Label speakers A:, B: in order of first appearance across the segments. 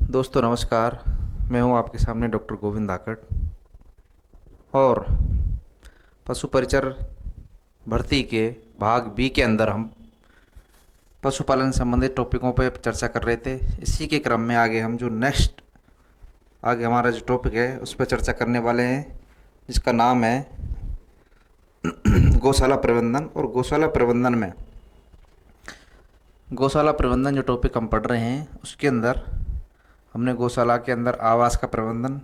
A: दोस्तों नमस्कार। मैं हूं आपके सामने डॉक्टर गोविंद धाकड़ और पशु परिचर भर्ती के भाग बी के अंदर हम पशुपालन संबंधित टॉपिकों पर चर्चा कर रहे थे। इसी के क्रम में आगे हम जो नेक्स्ट आगे हमारा जो टॉपिक है उस पर चर्चा करने वाले हैं, जिसका नाम है गौशाला प्रबंधन। और गौशाला प्रबंधन जो टॉपिक हम पढ़ रहे हैं उसके अंदर हमने गौशाला के अंदर आवास का प्रबंधन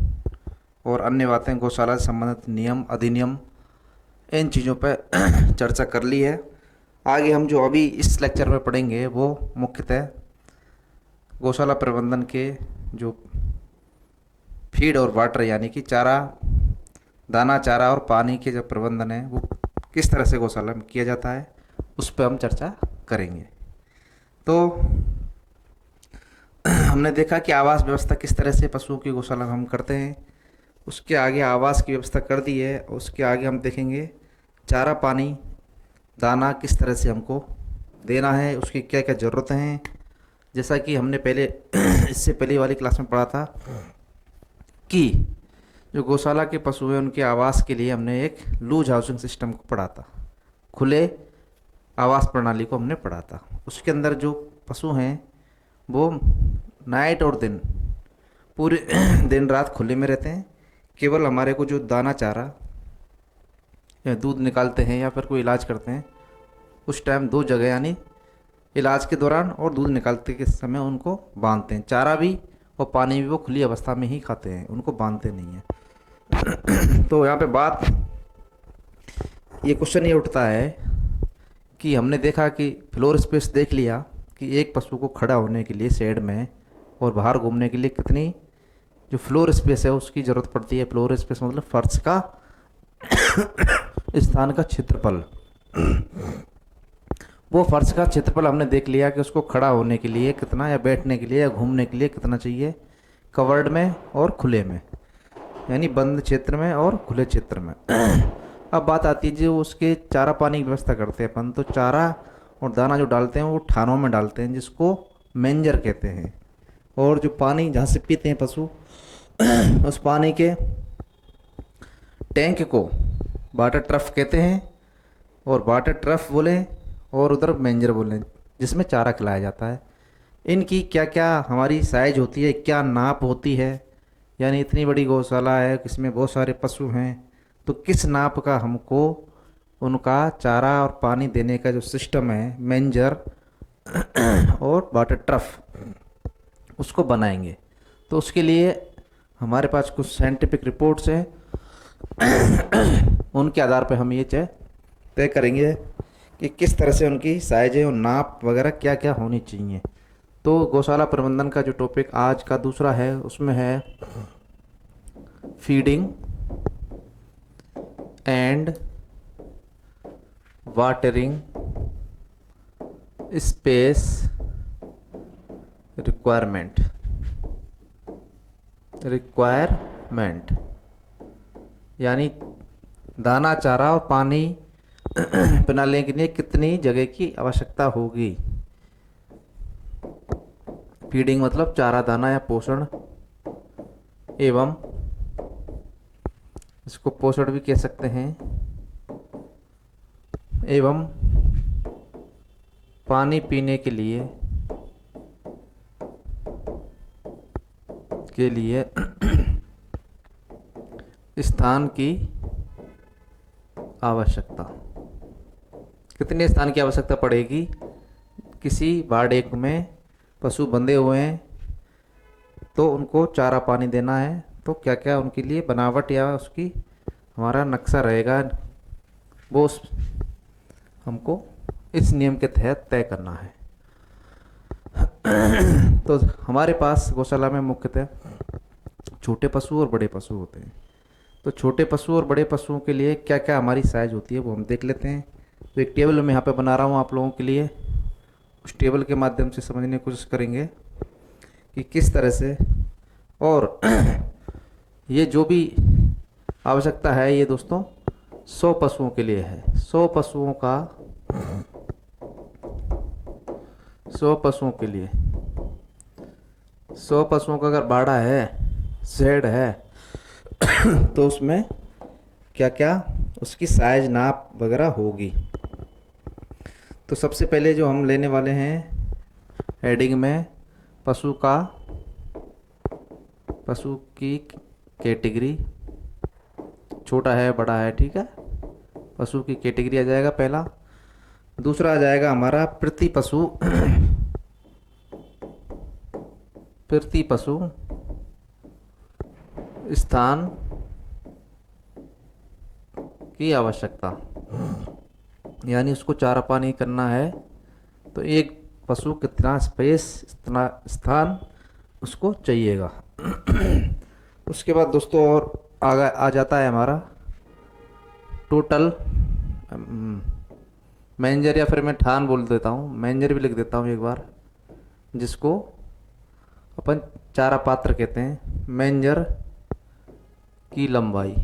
A: और अन्य बातें, गौशाला से संबंधित नियम अधिनियम, इन चीज़ों पर चर्चा कर ली है। आगे हम जो अभी इस लेक्चर में पढ़ेंगे वो मुख्यतः गौशाला प्रबंधन के जो फीड और वाटर यानी कि चारा, दाना, चारा और पानी के जो प्रबंधन है वो किस तरह से गौशाला में किया जाता है उस पर हम चर्चा करेंगे। तो हमने देखा कि आवास व्यवस्था किस तरह से पशुओं की गौशाला में हम करते हैं, उसके आगे आवास की व्यवस्था कर दी है। उसके आगे हम देखेंगे चारा, पानी, दाना किस तरह से हमको देना है, उसकी क्या क्या ज़रूरतें हैं। जैसा कि हमने पहले इससे पहले वाली क्लास में पढ़ा था कि जो गौशाला के पशु हैं उनके आवास के लिए हमने एक लूज हाउसिंग सिस्टम को पढ़ा था, खुले आवास प्रणाली को हमने पढ़ा था। उसके अंदर जो पशु हैं वो नाइट और दिन पूरे दिन रात खुले में रहते हैं। केवल हमारे को जो दाना, चारा या दूध निकालते हैं या फिर कोई इलाज करते हैं उस टाइम दो जगह यानी इलाज के दौरान और दूध निकालते के समय उनको बांधते हैं। चारा भी और पानी भी वो खुली अवस्था में ही खाते हैं, उनको बांधते नहीं हैं। तो यहाँ पे बात ये क्वेश्चन ये उठता है कि हमने देखा कि फ्लोर स्पेस देख लिया कि एक पशु को खड़ा होने के लिए शेड में और बाहर घूमने के लिए कितनी जो फ्लोर स्पेस है उसकी ज़रूरत पड़ती है। फ्लोर स्पेस मतलब फर्श का स्थान का क्षेत्रफल। वो फर्श का क्षेत्रफल हमने देख लिया कि उसको खड़ा होने के लिए कितना, या बैठने के लिए या घूमने के लिए कितना चाहिए, कवर्ड में और खुले में, यानी बंद क्षेत्र में और खुले क्षेत्र में। अब बात आती है जो उसके चारा पानी की व्यवस्था करते हैं अपन, तो चारा और दाना जो डालते हैं वो ठानों में डालते हैं जिसको मेंजर कहते हैं। और जो पानी जहाँ से पीते हैं पशु उस पानी के टैंक को वाटर ट्रफ कहते हैं, और वाटर ट्रफ बोले और उधर मेंजर बोले जिसमें चारा खिलाया जाता है। इनकी क्या क्या हमारी साइज होती है, क्या नाप होती है, यानी इतनी बड़ी गौशाला है, इसमें बहुत सारे पशु हैं, तो किस नाप का हमको उनका चारा और पानी देने का जो सिस्टम है, मेंजर और वाटर ट्रफ, उसको बनाएंगे। तो उसके लिए हमारे पास कुछ साइंटिफिक रिपोर्ट्स हैं, उनके आधार पर हम ये तय करेंगे कि किस तरह से उनकी साइज और नाप वगैरह क्या क्या होनी चाहिए। तो गौशाला प्रबंधन का जो टॉपिक आज का दूसरा है उसमें है feeding and watering space requirement, यानी दाना, चारा और पानी पिलाने के लिए कितनी जगह की आवश्यकता होगी। फीडिंग मतलब चारा, दाना या पोषण, एवं इसको पोषण भी कह सकते हैं, एवं पानी पीने के लिए स्थान की आवश्यकता। कितने स्थान की आवश्यकता पड़ेगी? किसी बाड़े में पशु बंधे हुए हैं तो उनको चारा पानी देना है, तो क्या क्या उनके लिए बनावट या उसकी हमारा नक्शा रहेगा वो हमको इस नियम के तहत तय करना है। तो हमारे पास गौशाला में मुख्यतः छोटे पशु और बड़े पशु होते हैं। तो छोटे पशु और बड़े पशुओं के लिए क्या क्या हमारी साइज होती है वो हम देख लेते हैं। तो एक टेबल मैं यहाँ पे बना रहा हूँ आप लोगों के लिए, उस टेबल के माध्यम से समझने की कोशिश करेंगे कि किस तरह से, और ये जो भी आवश्यकता है ये दोस्तों 100 पशुओं के लिए है। 100 पशुओं के लिए 100 पशुओं का अगर बाड़ा है, शेड है, तो उसमें क्या क्या उसकी साइज नाप वगैरह होगी। तो सबसे पहले जो हम लेने वाले हैं हेडिंग में, पशु का, पशु की कैटेगरी, छोटा है बड़ा है, ठीक है, पशु की कैटेगरी आ जाएगा पहला। दूसरा आ जाएगा हमारा प्रति पशु प्रति पशु स्थान की आवश्यकता, यानी उसको चारा पानी करना है तो एक पशु कितना स्पेस, इतना स्थान उसको चाहिएगा। उसके बाद दोस्तों और आगे आ जाता है हमारा टोटल मैनेजर, या फिर मैं ठान बोल देता हूँ, मैनेजर भी लिख देता हूँ एक बार, जिसको अपन चारा पात्र कहते हैं। मैनेजर की लंबाई,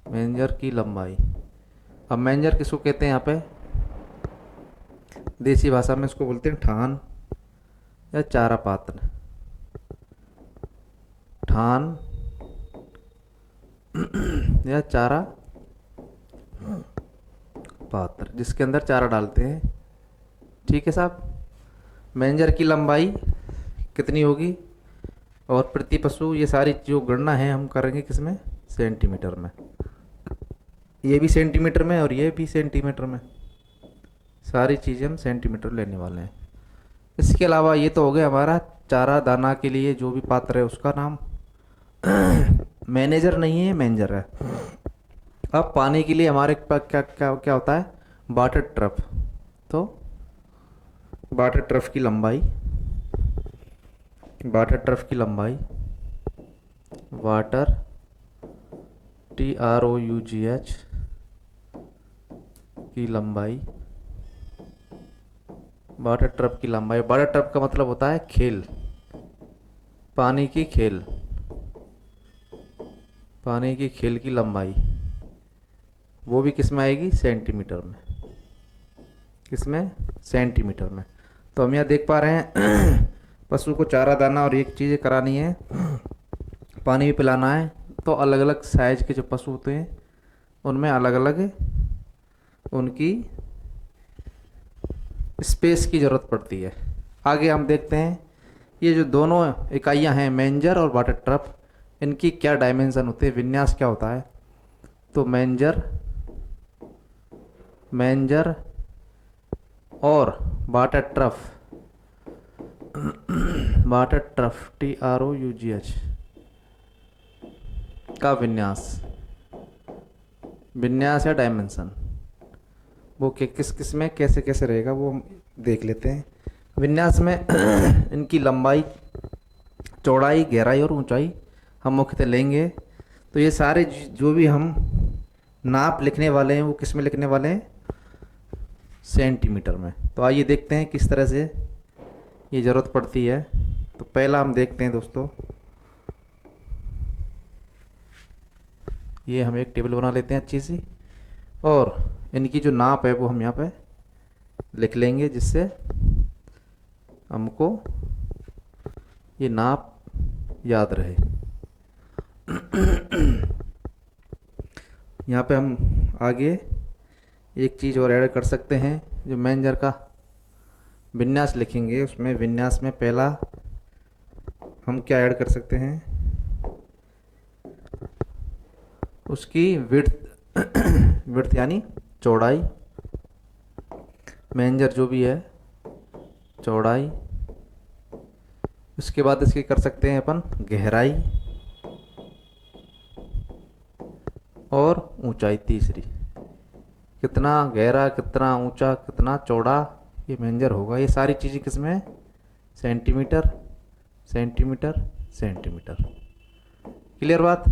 A: मैनेजर की लंबाई। अब मैनेजर किसको कहते हैं यहाँ पे, देसी भाषा में इसको बोलते हैं ठान या चारा पात्र। ठान या चारा पात्र, जिसके अंदर चारा डालते हैं, ठीक है साहब। मैनेजर की लंबाई कितनी होगी और प्रति पशु, ये सारी जो गणना है हम करेंगे किसमें, सेंटीमीटर में। ये भी सेंटीमीटर में और ये भी सेंटीमीटर में, सारी चीज़ें हम सेंटीमीटर लेने वाले हैं। इसके अलावा ये तो हो गया हमारा चारा दाना के लिए जो भी पात्र है उसका नाम। मैनेजर नहीं है, मैनेजर है। अब पानी के लिए हमारे पास क्या क्या क्या होता है, वाटर ट्रफ। तो वाटर ट्रफ की लंबाई, वाटर ट्रफ की लंबाई, वाटर TROUGH की लंबाई, वाटर ट्रफ की लंबाई। वाटर ट्रफ का मतलब होता है खेल, पानी की खेल, पानी की खेल की लंबाई, वो भी किस में आएगी, सेंटीमीटर में। किसमें, सेंटीमीटर में। तो हम यहाँ देख पा रहे हैं पशु को चारा दाना और एक चीज़ें करानी है, पानी भी पिलाना है। तो अलग अलग साइज के जो पशु होते हैं उनमें अलग अलग उनकी स्पेस की ज़रूरत पड़ती है। आगे हम देखते हैं ये जो दोनों इकाइयाँ हैं, मैनेजर और वाटर ट्रफ, इनकी क्या डायमेंशन होते हैं, विन्यास क्या होता है। तो मैनेजर, मैनेजर और water trough, water trough TROUGH का विन्यास, विन्यास या डायमेंशन, वो किस किस में कैसे कैसे रहेगा वो हम देख लेते हैं। विन्यास में इनकी लंबाई, चौड़ाई, गहराई और ऊंचाई हम मुख्यतः लेंगे। तो ये सारे जो भी हम नाप लिखने वाले हैं वो किस में लिखने वाले हैं, सेंटीमीटर में। तो आइए देखते हैं किस तरह से ये ज़रूरत पड़ती है। तो पहला हम देखते हैं दोस्तों, ये हम एक टेबल बना लेते हैं अच्छी सी, और इनकी जो नाप है वो हम यहाँ पे लिख लेंगे, जिससे हमको ये नाप याद रहे। यहाँ पे हम आगे एक चीज़ और ऐड कर सकते हैं, जो मैनेजर का विन्यास लिखेंगे उसमें विन्यास में पहला हम क्या ऐड कर सकते हैं, उसकी विड्थ विड्थ यानी चौड़ाई, मैनेजर जो भी है चौड़ाई। उसके बाद इसकी कर सकते हैं अपन गहराई और ऊंचाई तीसरी, कितना गहरा, कितना ऊंचा, कितना चौड़ा ये मैनेजर होगा। ये सारी चीज़ें किसमें, सेंटीमीटर, सेंटीमीटर, सेंटीमीटर। क्लियर बात।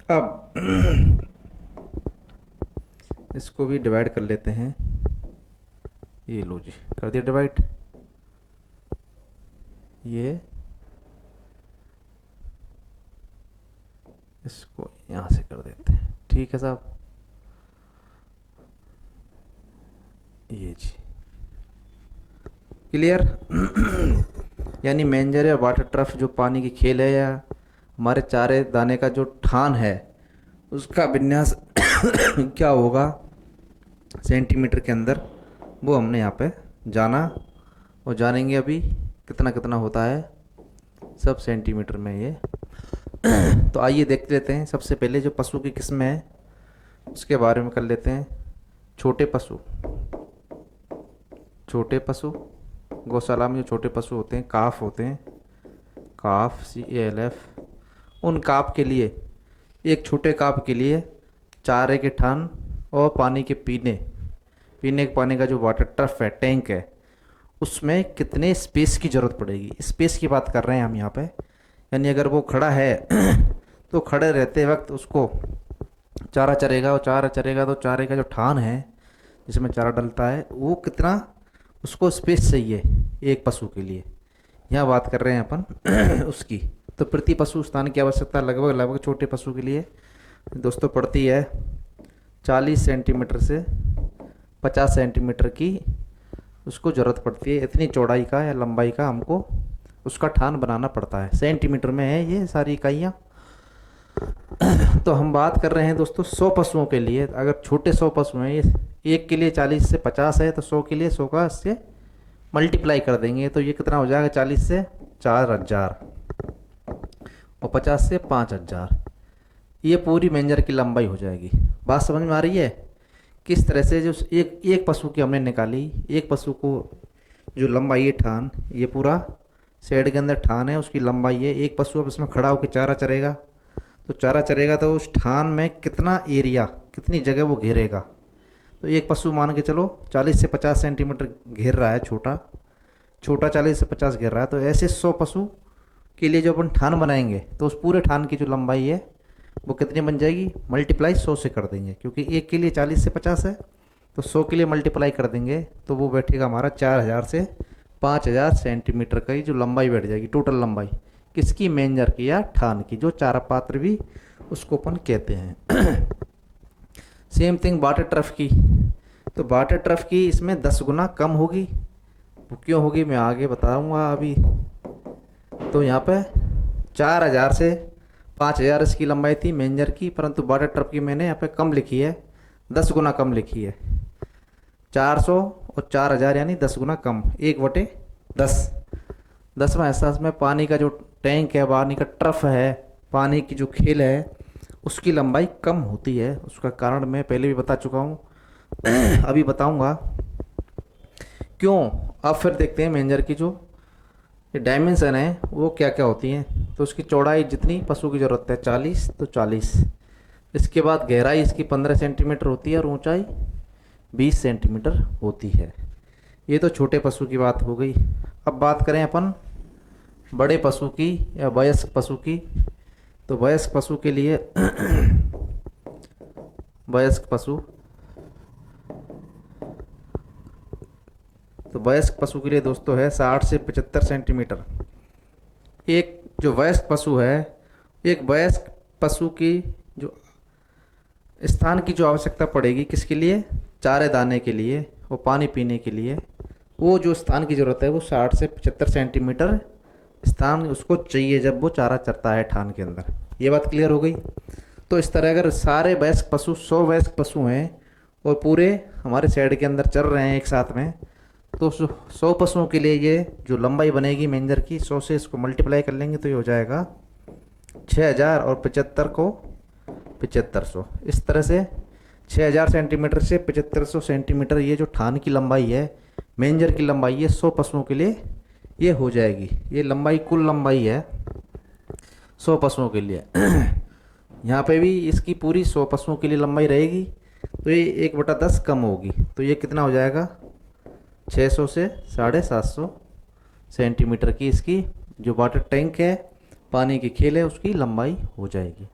A: अब इसको भी डिवाइड कर लेते हैं, ये लो जी कर दिया डिवाइड। ये इसको यहाँ से कर देते हैं, ठीक है साहब। ये जी क्लियर। यानी मेंजर या वाटर ट्रफ जो पानी की खेल है या हमारे चारे दाने का जो ठान है उसका विन्यास क्या होगा सेंटीमीटर के अंदर, वो हमने यहाँ पे जाना और जानेंगे अभी कितना कितना होता है सब सेंटीमीटर में ये। तो आइए देखते लेते हैं। सबसे पहले जो पशु की किस्म है उसके बारे में कर लेते हैं। छोटे पशु, छोटे पशु गौशाला में जो छोटे पशु होते हैं काफ होते हैं, काफ CALF। उन काफ के लिए, एक छोटे काफ के लिए चारे के ठान और पानी के पीने के पानी का जो वाटर ट्रफ है, टैंक है, उसमें कितने स्पेस की ज़रूरत पड़ेगी, स्पेस की बात कर रहे हैं हम यहाँ पे। यानी अगर वो खड़ा है तो खड़े रहते वक्त उसको चारा चरेगा, और चारा चरेगा तो चारे का जो ठान है जिसमें चारा डलता है वो कितना उसको स्पेस चाहिए एक पशु के लिए, यहाँ बात कर रहे हैं अपन उसकी। तो प्रति पशु स्थान की आवश्यकता लगभग लगभग छोटे पशु के लिए दोस्तों पड़ती है 40 सेंटीमीटर से 50 सेंटीमीटर की उसको ज़रूरत पड़ती है। इतनी चौड़ाई का या लंबाई का हमको उसका ठान बनाना पड़ता है। सेंटीमीटर में है ये सारी इकाइयाँ। तो हम बात कर रहे हैं दोस्तों 100 पशुओं के लिए। अगर छोटे 100 पशु हैं, ये एक के लिए 40 से 50 है, तो 100 के लिए 100 का इससे मल्टीप्लाई कर देंगे तो ये कितना हो जाएगा 40 से 4000 और 50 से 5000। ये पूरी मेंजर की लंबाई हो जाएगी। बात समझ में आ रही है किस तरह से जो एक पशु की हमने निकाली, एक पशु को जो लंबाई है ठान, ये पूरा शेड के अंदर ठान है उसकी लंबाई है। एक पशु अब इसमें खड़ा होकर चारा चरेगा, तो चारा चरेगा तो उस ठान में कितना एरिया, कितनी जगह वो घेरेगा। तो एक पशु मान के चलो 40 से 50 सेंटीमीटर घेर रहा है, छोटा 40 से 50 घेर रहा है। तो ऐसे 100 पशु के लिए जो अपन ठान बनाएंगे तो उस पूरे ठान की जो लंबाई है वो कितनी बन जाएगी, मल्टीप्लाई 100 से कर देंगे, क्योंकि एक के लिए 40 से 50 है तो 100 के लिए मल्टीप्लाई कर देंगे तो वो बैठेगा हमारा 4000 से 5000 सेंटीमीटर का ही जो लंबाई बैठ जाएगी, टोटल लंबाई किसकी, मेंजर की या ठान की, जो चारा पात्र भी उसको अपन कहते हैं। सेम थिंग वाटर ट्रफ की। तो वाटर ट्रफ की इसमें 10 गुना कम होगी। वो क्यों होगी मैं आगे बताऊंगा अभी। तो यहाँ पे 4000 से 5000 इसकी लंबाई थी मेंजर की, परंतु वाटर ट्रफ की मैंने यहाँ पे कम लिखी है, 10 गुना कम लिखी है। 400 और 4000 यानी 10 गुना कम, 1/10। 10वां एहसास में पानी का जो टैंक है, पानी का ट्रफ है, पानी की जो खेल है उसकी लंबाई कम होती है। उसका कारण मैं पहले भी बता चुका हूँ, अभी बताऊँगा क्यों। अब फिर देखते हैं मेंजर की जो डायमेंशन है वो क्या क्या होती हैं। तो उसकी चौड़ाई जितनी पशु की ज़रूरत है 40, तो 40। इसके बाद गहराई इसकी 15 सेंटीमीटर होती है और ऊंचाई 20 सेंटीमीटर होती है। ये तो छोटे पशु की बात हो गई। अब बात करें अपन बड़े पशु की या वयस्क पशु की। तो वयस्क पशु के लिए वयस्क पशु, तो वयस्क पशु के लिए दोस्तों है 60 से 75 सेंटीमीटर। एक जो वयस्क पशु है, एक वयस्क पशु की जो स्थान की जो आवश्यकता पड़ेगी किसके लिए, चारे दाने के लिए और पानी पीने के लिए, वो जो स्थान की ज़रूरत है वो 60 से 75 सेंटीमीटर स्थान उसको चाहिए जब वो चारा चरता है ठान के अंदर। ये बात क्लियर हो गई। तो इस तरह अगर सारे वयस्क पशु 100 वयस्क पशु हैं और पूरे हमारे शेड के अंदर चल रहे हैं एक साथ में, तो 100 पशुओं के लिए ये जो लंबाई बनेगी मेंजर की, 100 से इसको मल्टीप्लाई कर लेंगे तो ये हो जाएगा 6000 और 75 को 7500। इस तरह से 6000 सेंटीमीटर से 7500 सेंटीमीटर ये जो ठान की लंबाई है, मेंजर की लंबाई है 100 पशुओं के लिए ये हो जाएगी। ये लंबाई कुल लंबाई है 100 पशुओं के लिए। यहाँ पे भी इसकी पूरी 100 पशुओं के लिए लंबाई रहेगी, तो ये 1/10 कम होगी। तो ये कितना हो जाएगा 600 से 750 सेंटीमीटर की इसकी जो वाटर टैंक है, पानी की खेल है, उसकी लंबाई हो जाएगी।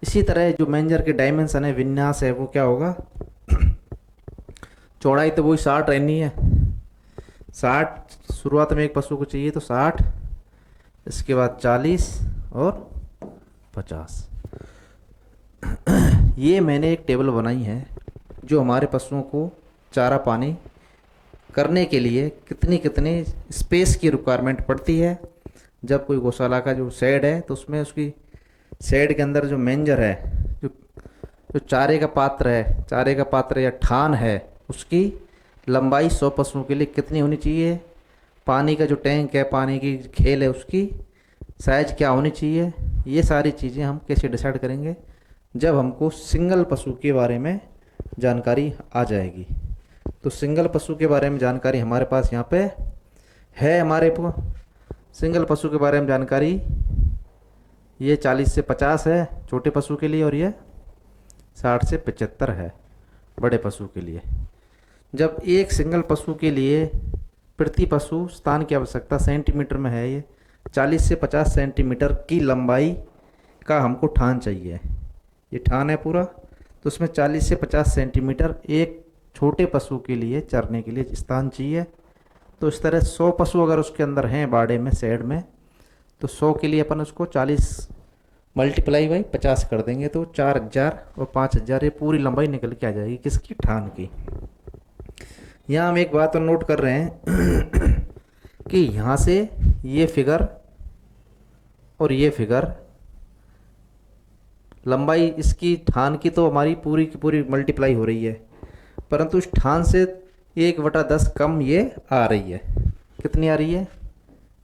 A: इसी तरह जो मेंजर के डायमेंशन है, विन्यास है, वो क्या होगा, चौड़ाई तो वही 60 रहनी है। 60 शुरुआत में एक पशु को चाहिए तो 60, इसके बाद 40 और 50। ये मैंने एक टेबल बनाई है जो हमारे पशुओं को चारा पानी करने के लिए कितनी कितनी स्पेस की रिक्वायरमेंट पड़ती है। जब कोई गौशाला का जो शेड है तो उसमें उसकी शेड के अंदर जो मेंजर है, जो जो चारे का पात्र या ठान है, उसकी लंबाई 100 पशुओं के लिए कितनी होनी चाहिए। पानी का जो टैंक है, पानी की खेल है, उसकी साइज क्या होनी चाहिए। ये सारी चीज़ें हम कैसे डिसाइड करेंगे, जब हमको सिंगल पशु के बारे में जानकारी आ जाएगी। तो सिंगल पशु के बारे में जानकारी हमारे पास यहाँ पे है। सिंगल पशु के बारे में जानकारी ये 40 से 50 है छोटे पशु के लिए, और ये 60 से 75 है बड़े पशु के लिए। जब एक सिंगल पशु के लिए प्रति पशु स्थान की आवश्यकता सेंटीमीटर में है, ये 40 से 50 सेंटीमीटर की लंबाई का हमको ठान चाहिए। ये ठान है पूरा, तो उसमें 40 से 50 सेंटीमीटर एक छोटे पशु के लिए चरने के लिए स्थान चाहिए। तो इस तरह 100 पशु अगर उसके अंदर हैं बाड़े में, शेड में, तो 100 के लिए अपन उसको 40 मल्टीप्लाई बाई 50 कर देंगे तो 4000 और 5000 ये पूरी लंबाई निकल के आ जाएगी किसकी, ठान की। यहाँ हम एक बात और नोट कर रहे हैं कि यहाँ से ये फिगर और ये फिगर, लंबाई इसकी ठान की तो हमारी पूरी की पूरी मल्टीप्लाई हो रही है, परंतु इस ठान से 1/10 कम ये आ रही है। कितनी आ रही है,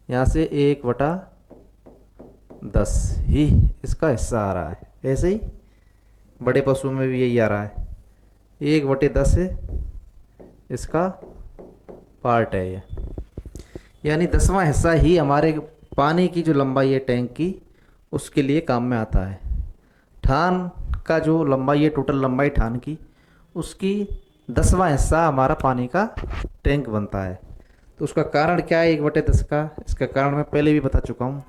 A: यहाँ से 1/10 ही इसका हिस्सा आ रहा है। ऐसे ही बड़े पशु में भी यही आ रहा है, 1/10 है इसका पार्ट है ये, यानी 10वां हिस्सा ही हमारे पानी की जो लंबाई है टैंक की, उसके लिए काम में आता है। ठान का जो लंबाई है, टोटल लंबाई ठान की, उसकी 10वां हिस्सा हमारा पानी का टैंक बनता है। तो उसका कारण क्या है 1/10 का, इसका कारण मैं पहले भी बता चुका हूँ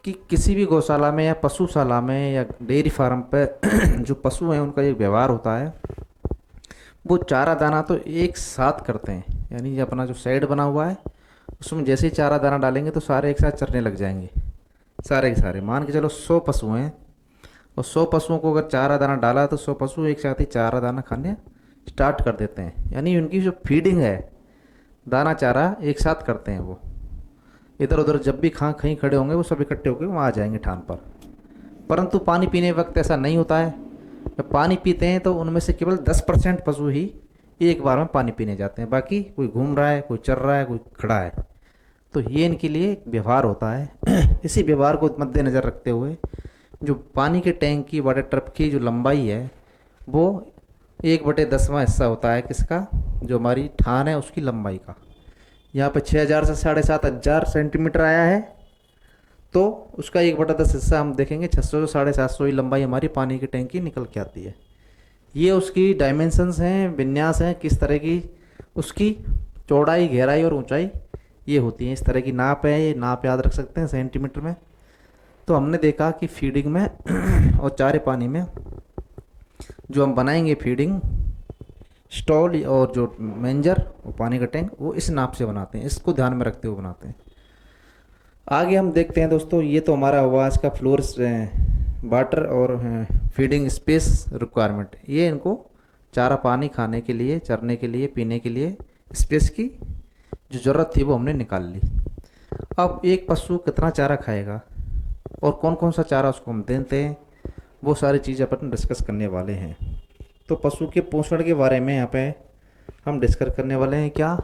A: कि किसी भी गौशाला में या पशुशाला में या डेयरी फार्म पर जो पशु हैं उनका एक व्यवहार होता है, वो चारा दाना तो एक साथ करते हैं। यानी ये अपना जो शेड बना हुआ है उसमें जैसे ही चारा दाना डालेंगे तो सारे एक साथ चरने लग जाएंगे, सारे के सारे। मान के चलो 100 पशु हैं और 100 पशुओं को अगर चारा दाना डाला तो 100 पशु एक साथ ही चारा दाना खाने स्टार्ट कर देते हैं। यानी उनकी जो फीडिंग है, दाना चारा एक साथ करते हैं। वो इधर उधर जब भी कहीं खड़े होंगे वो सब इकट्ठे होकर वहाँ आ जाएंगे ठान पर। परंतु पानी पीने वक्त ऐसा नहीं होता है। जब पानी पीते हैं तो उनमें से केवल 10% पशु ही एक बार में पानी पीने जाते हैं, बाकी कोई घूम रहा है, कोई चल रहा है, कोई खड़ा है। तो ये इनके लिए एक व्यवहार होता है। इसी व्यवहार को मद्देनज़र रखते हुए जो पानी के टैंक की, वाटर ट्रप की जो लंबाई है, वो 1/10वां हिस्सा होता है किसका, जो हमारी ठान है उसकी लंबाई का। यहाँ पे 6000 से 7500 सेंटीमीटर आया है, तो उसका 1/10 हिस्सा हम देखेंगे 600 से 750 ही लंबाई हमारी पानी की टैंक की निकल के आती है। ये उसकी डायमेंशंस हैं, विन्यास हैं, किस तरह की उसकी चौड़ाई, गहराई और ऊंचाई ये होती हैं। इस तरह की नाप है, ये नाप याद रख सकते हैं सेंटीमीटर में। तो हमने देखा कि फीडिंग में और चारे पानी में जो हम बनाएंगे फीडिंग स्टॉल और जो मेंजर और पानी का टैंक, वो इस नाप से बनाते हैं, इसको ध्यान में रखते हुए बनाते हैं। आगे हम देखते हैं दोस्तों, ये तो हमारा हुआ इसका फ्लोर वाटर और फीडिंग स्पेस रिक्वायरमेंट। ये इनको चारा पानी खाने के लिए, चरने के लिए, पीने के लिए स्पेस की जो ज़रूरत थी वो हमने निकाल ली। अब एक पशु कितना चारा खाएगा और कौन कौन सा चारा उसको हम देते हैं, वो सारी चीज़ें अपन डिस्कस करने वाले हैं। तो पशु के पोषण के बारे में यहाँ पे हम डिस्कस करने वाले हैं। क्या,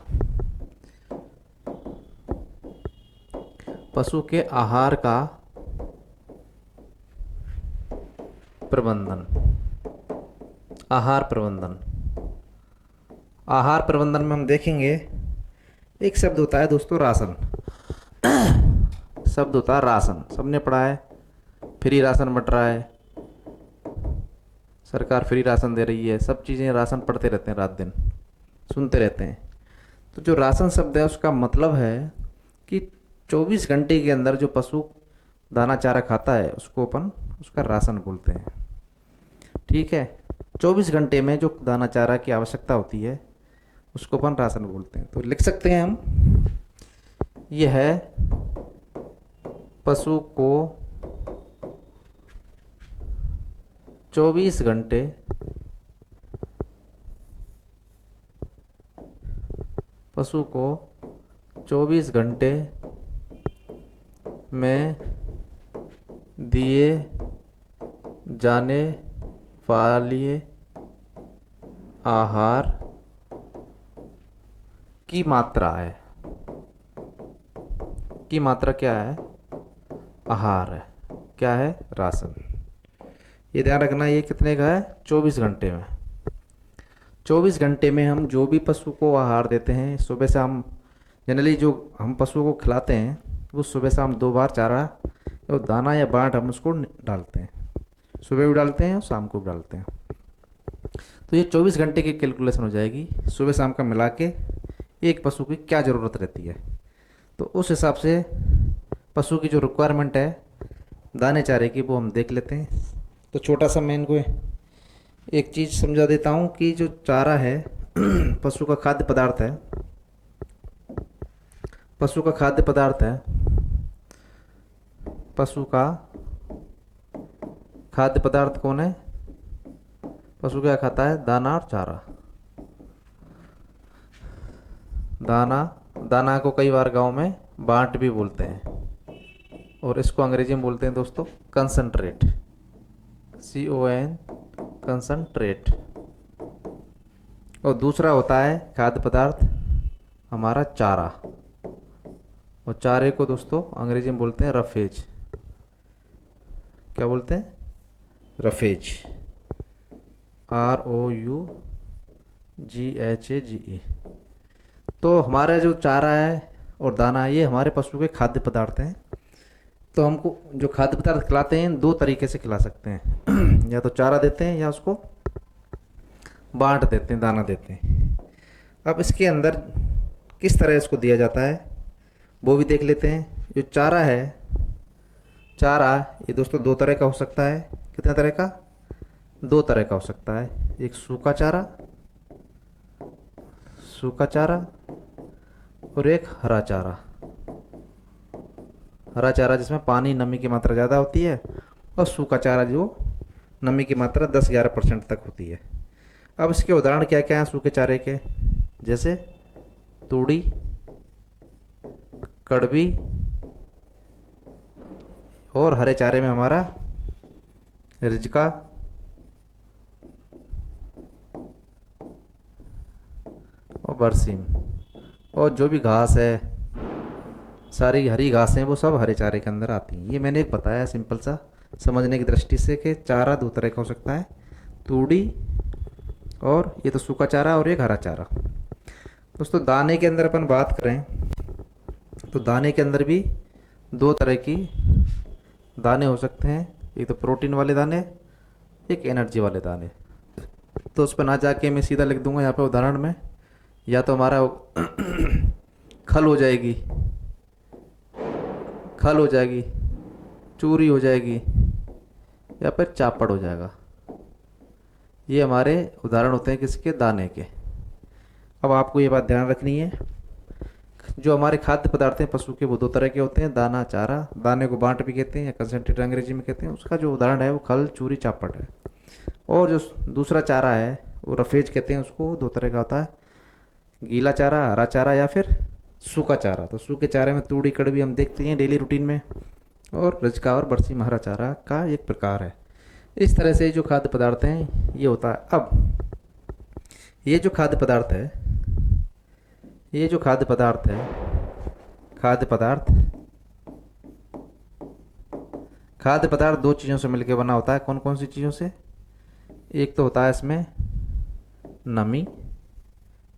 A: पशु के आहार का प्रबंधन। आहार प्रबंधन, आहार प्रबंधन में हम देखेंगे एक शब्द होता है दोस्तों, राशन। शब्द होता है राशन, सबने पढ़ा है। फ्री राशन बट रहा है, सरकार फ्री राशन दे रही है, सब चीज़ें राशन पढ़ते रहते हैं, रात दिन सुनते रहते हैं। तो जो राशन शब्द है उसका मतलब है कि 24 घंटे के अंदर जो पशु दाना चारा खाता है उसको अपन उसका राशन बोलते हैं। ठीक है, 24 घंटे में जो दाना चारा की आवश्यकता होती है उसको अपन राशन बोलते हैं। तो लिख सकते हैं हम, यह है पशु को 24 घंटे पशु को 24 घंटे में दिए जाने वाले आहार की मात्रा है। की मात्रा क्या है? आहार है। क्या है? राशन। ये ध्यान रखना, ये कितने का है? 24 घंटे में। 24 घंटे में हम जो भी पशु को आहार देते हैं, सुबह शाम, जनरली जो हम पशुओं को खिलाते हैं वो सुबह शाम 2 बार चारा और दाना या बाट हम उसको डालते हैं। सुबह भी डालते हैं और शाम को भी डालते हैं। तो ये 24 घंटे की कैलकुलेशन हो जाएगी, सुबह शाम का मिला के एक पशु की क्या ज़रूरत रहती है। तो उस हिसाब से पशु की जो रिक्वायरमेंट है दाने चारे की वो हम देख लेते हैं। तो छोटा सा मैं इनको एक चीज़ समझा देता हूँ कि जो चारा है पशु का खाद्य पदार्थ है। पशु का खाद्य पदार्थ है। पशु का खाद्य पदार्थ कौन है? पशु क्या खाता है? दाना और चारा। दाना को कई बार गांव में बाट भी बोलते हैं और इसको अंग्रेजी में बोलते हैं दोस्तों कंसंट्रेट। CON concentrate. और दूसरा होता है खाद्य पदार्थ हमारा चारा, और चारे को दोस्तों अंग्रेजी में बोलते हैं रफेज। क्या बोलते हैं? रफेज। ROUGHAGE। तो हमारा जो चारा है और दाना है ये हमारे पशु के खाद्य पदार्थ हैं। तो हमको जो खाद्य पदार्थ खिलाते हैं 2 तरीके से खिला सकते हैं या तो चारा देते हैं या उसको बांट देते हैं, दाना देते हैं। अब इसके अंदर किस तरह इसको दिया जाता है वो भी देख लेते हैं। जो चारा है, चारा ये दोस्तों 2 तरह का हो सकता है। कितने तरह का? 2 तरह का हो सकता है। एक सूखा चारा और एक हरा चारा। हरा चारा जिसमें पानी नमी की मात्रा ज़्यादा होती है, और सूखा चारा जो नमी की मात्रा 10-11% तक होती है। अब इसके उदाहरण क्या क्या हैं सूखे चारे के? जैसे तूड़ी, कड़वी, और हरे चारे में हमारा रिजका, और बरसीम। और जो भी घास है, सारी हरी घासें वो सब हरे चारे के अंदर आती हैं। ये मैंने एक बताया सिंपल सा समझने की दृष्टि से कि चारा 2 तरह का हो सकता है, तूड़ी और ये तो सूखा चारा और एक हरा चारा। दोस्तों दाने के अंदर अपन बात करें तो दाने के अंदर भी 2 तरह की दाने हो सकते हैं। एक तो प्रोटीन वाले दाने, एक एनर्जी वाले दाने। तो उस पर ना जाके मैं सीधा लिख दूंगा यहाँ पे उदाहरण में, या तो हमारा खल हो जाएगी, चूरी हो जाएगी, या फिर चापड़ हो जाएगा। ये हमारे उदाहरण होते हैं किसके? दाने के। अब आपको ये बात ध्यान रखनी है, जो हमारे खाद्य पदार्थ हैं पशु के वो 2 तरह के होते हैं, दाना, चारा। दाने को बांट भी कहते हैं या कंसंट्रेट अंग्रेजी में कहते हैं। उसका जो उदाहरण है वो खल, चूरी, चापड़ है। और जो दूसरा चारा है वो रफेज कहते हैं उसको। 2 तरह का होता है, गीला चारा, हरा चारा, या फिर सूखा चारा। तो सूखे चारे में तूड़ी, कड़वी हम देखते हैं डेली रूटीन में, और रजका और बरसी हरा चारा का एक प्रकार है। इस तरह से जो खाद्य पदार्थ हैं ये होता है। अब ये जो खाद्य पदार्थ है, खाद्य पदार्थ 2 चीज़ों से मिलकर बना होता है। कौन कौन सी चीज़ों से? एक तो होता है इसमें नमी,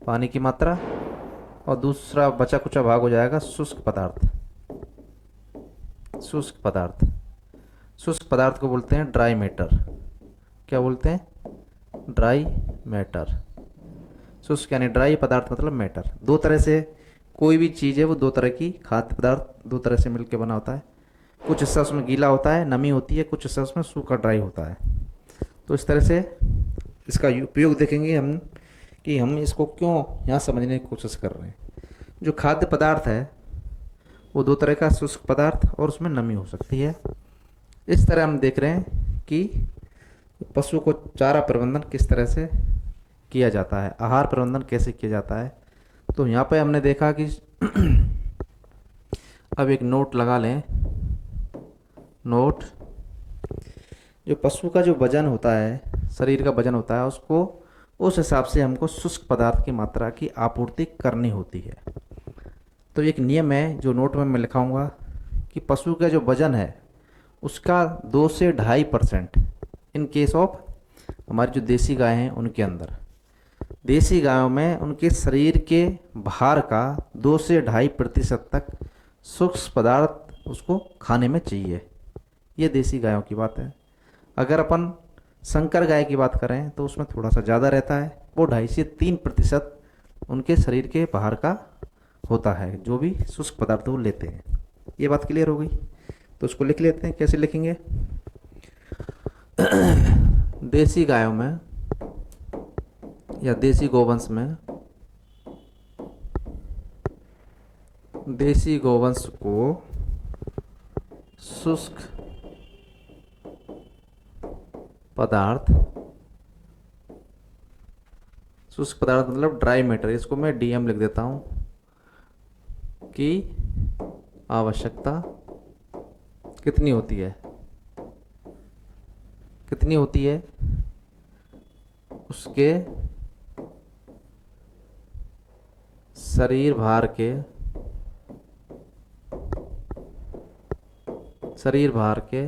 A: पानी की मात्रा, और दूसरा बचा कुचा भाग हो जाएगा शुष्क पदार्थ। शुष्क पदार्थ को बोलते हैं ड्राई मैटर। क्या बोलते हैं? Dry matter. शुष्क यानी ड्राई, पदार्थ मतलब मैटर। 2 तरह से कोई भी चीज़ है वो 2 तरह की खाद्य पदार्थ 2 तरह से मिलकर बना होता है। कुछ हिस्सा उसमें गीला होता है, नमी होती है, कुछ हिस्सा उसमें सूखा, ड्राई होता है। तो इस तरह से इसका उपयोग देखेंगे हम कि हम इसको क्यों यहाँ समझने की कोशिश कर रहे हैं। जो खाद्य पदार्थ है वो 2 तरह का, शुष्क पदार्थ और उसमें नमी हो सकती है। इस तरह हम देख रहे हैं कि पशु को चारा प्रबंधन किस तरह से किया जाता है, आहार प्रबंधन कैसे किया जाता है। तो यहाँ पे हमने देखा कि अब एक नोट लगा लें। नोट, जो पशु का जो वजन होता है, शरीर का वजन होता है, उसको उस हिसाब से हमको शुष्क पदार्थ की मात्रा की आपूर्ति करनी होती है। तो एक नियम है जो नोट में मैं लिखाऊंगा कि पशु का जो वजन है उसका 2 से 2.5% इन केस ऑफ हमारी जो देसी गाय हैं उनके अंदर, देसी गायों में उनके शरीर के भार का 2 से 2.5% तक सूक्ष्म पदार्थ उसको खाने में चाहिए। ये देसी गायों की बात है। अगर अपन संकर गाय की बात करें तो उसमें थोड़ा सा ज़्यादा रहता है, वो 2.5 से 3% उनके शरीर के बाहर का होता है, जो भी शुष्क पदार्थ वो लेते हैं। ये बात क्लियर हो गई? तो उसको लिख लेते हैं। कैसे लिखेंगे? देसी गायों में या देसी गोवंश में, देसी गोवंश को शुष्क पदार्थ, शुष्क पदार्थ मतलब ड्राई मैटर, इसको मैं डीएम लिख देता हूं, की आवश्यकता कितनी होती है? कितनी होती है? उसके शरीर भार के, शरीर भार के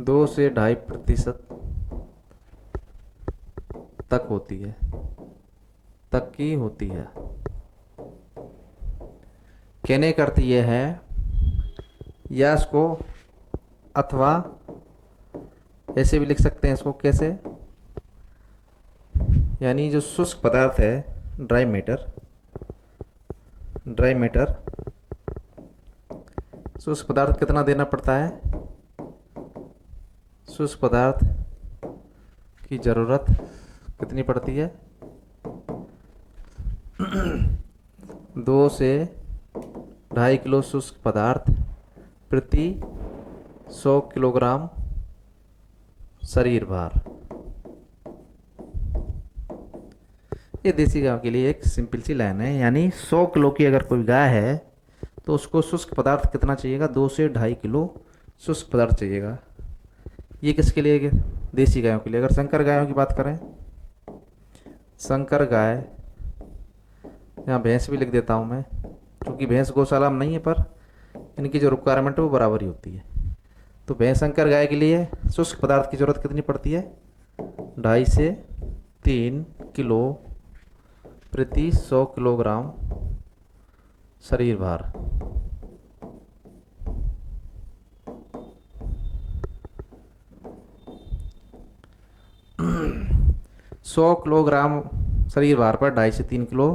A: 2 से 2.5% तक होती है, तक की होती है। कहने का अर्थ यह है, या इसको अथवा ऐसे भी लिख सकते हैं इसको। कैसे? यानी जो शुष्क पदार्थ है, ड्राई मैटर, ड्राई मैटर, शुष्क पदार्थ कितना देना पड़ता है? शुष्क पदार्थ की जरूरत कितनी पड़ती है? 2 से 2.5 किलो शुष्क पदार्थ प्रति 100 किलोग्राम शरीर भार। ये देसी गाय के लिए एक सिंपल सी लाइन है। यानी 100 किलो की अगर कोई गाय है तो उसको शुष्क पदार्थ कितना चाहिएगा? 2 से 2.5 किलो शुष्क पदार्थ चाहिएगा। ये किसके लिए? देसी गायों के लिए। अगर संकर गायों की बात करें, संकर गाय, यहाँ भैंस भी लिख देता हूँ मैं, क्योंकि भैंस गौशाला में नहीं है, पर इनकी जो रिक्वायरमेंट है वो बराबर ही होती है। तो भैंस संकर गाय के लिए शुष्क पदार्थ की ज़रूरत कितनी पड़ती है? 2.5 से 3 किलो प्रति 100 किलोग्राम शरीर भार। सौ किलोग्राम शरीर भार पर 2.5 से 3 किलो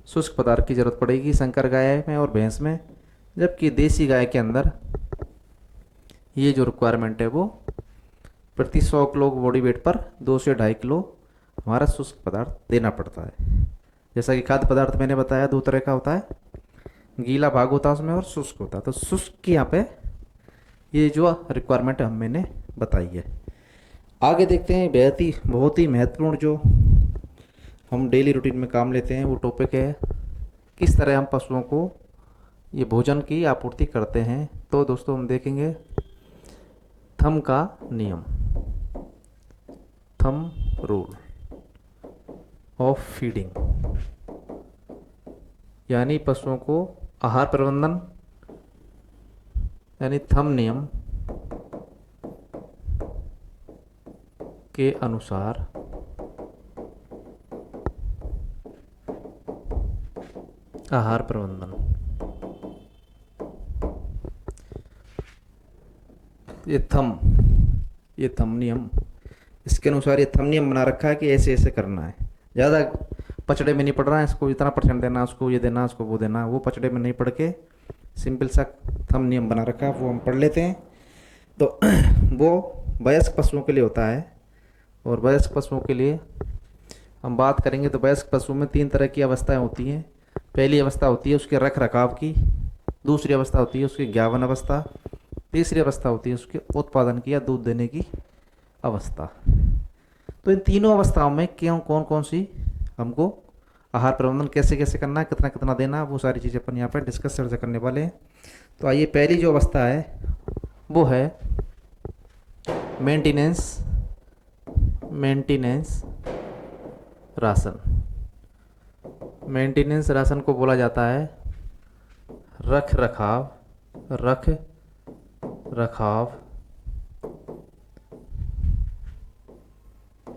A: शुष्क पदार्थ की जरूरत पड़ेगी संकर गाय में और भैंस में। जबकि देसी गाय के अंदर ये जो रिक्वायरमेंट है वो प्रति 100 किलो बॉडी वेट पर 2 से 2.5 किलो हमारा शुष्क पदार्थ देना पड़ता है। जैसा कि खाद्य पदार्थ मैंने बताया 2 तरह का होता है, गीला भाग होता है उसमें और शुष्क होता है। तो शुष्क की यहाँ पे ये जो रिक्वायरमेंट हम मैंने बताई है। आगे देखते हैं बहुत ही महत्वपूर्ण जो हम डेली रूटीन में काम लेते हैं वो टॉपिक है, किस तरह हम पशुओं को ये भोजन की आपूर्ति करते हैं। तो दोस्तों हम देखेंगे थंब का नियम, थंब रूल ऑफ फीडिंग, यानी पशुओं को आहार प्रबंधन, यानी थंब नियम के अनुसार आहार प्रबंधन। ये थंब नियम, इसके अनुसार ये थंब नियम बना रखा है कि ऐसे ऐसे करना है। ज़्यादा पचड़े में नहीं पड़ रहा है, इसको इतना % देना, उसको ये देना, उसको वो देना, वो पचड़े में नहीं पड़ के सिंपल सा थंब नियम बना रखा है, वो हम पढ़ लेते हैं। तो वो वयस्क पशुओं के लिए होता है। और वयस्क पशुओं के लिए हम बात करेंगे तो वयस्क पशु में 3 तरह की अवस्थाएं होती हैं। पहली अवस्था होती है उसके रख रखाव की, दूसरी अवस्था होती है उसकी ज्ञापन अवस्था, तीसरी अवस्था होती है उसके उत्पादन की या दूध देने की अवस्था। तो इन तीनों अवस्थाओं में क्यों कौन कौन सी हमको आहार प्रबंधन कैसे कैसे करना है, कितना कितना देना, वो सारी चीज़ें अपन यहाँ पर डिस्कस चर्चा करने वाले हैं। तो आइए, पहली जो अवस्था है वो है maintenance maintenance ration. Maintenance ration को बोला जाता है रख रखाव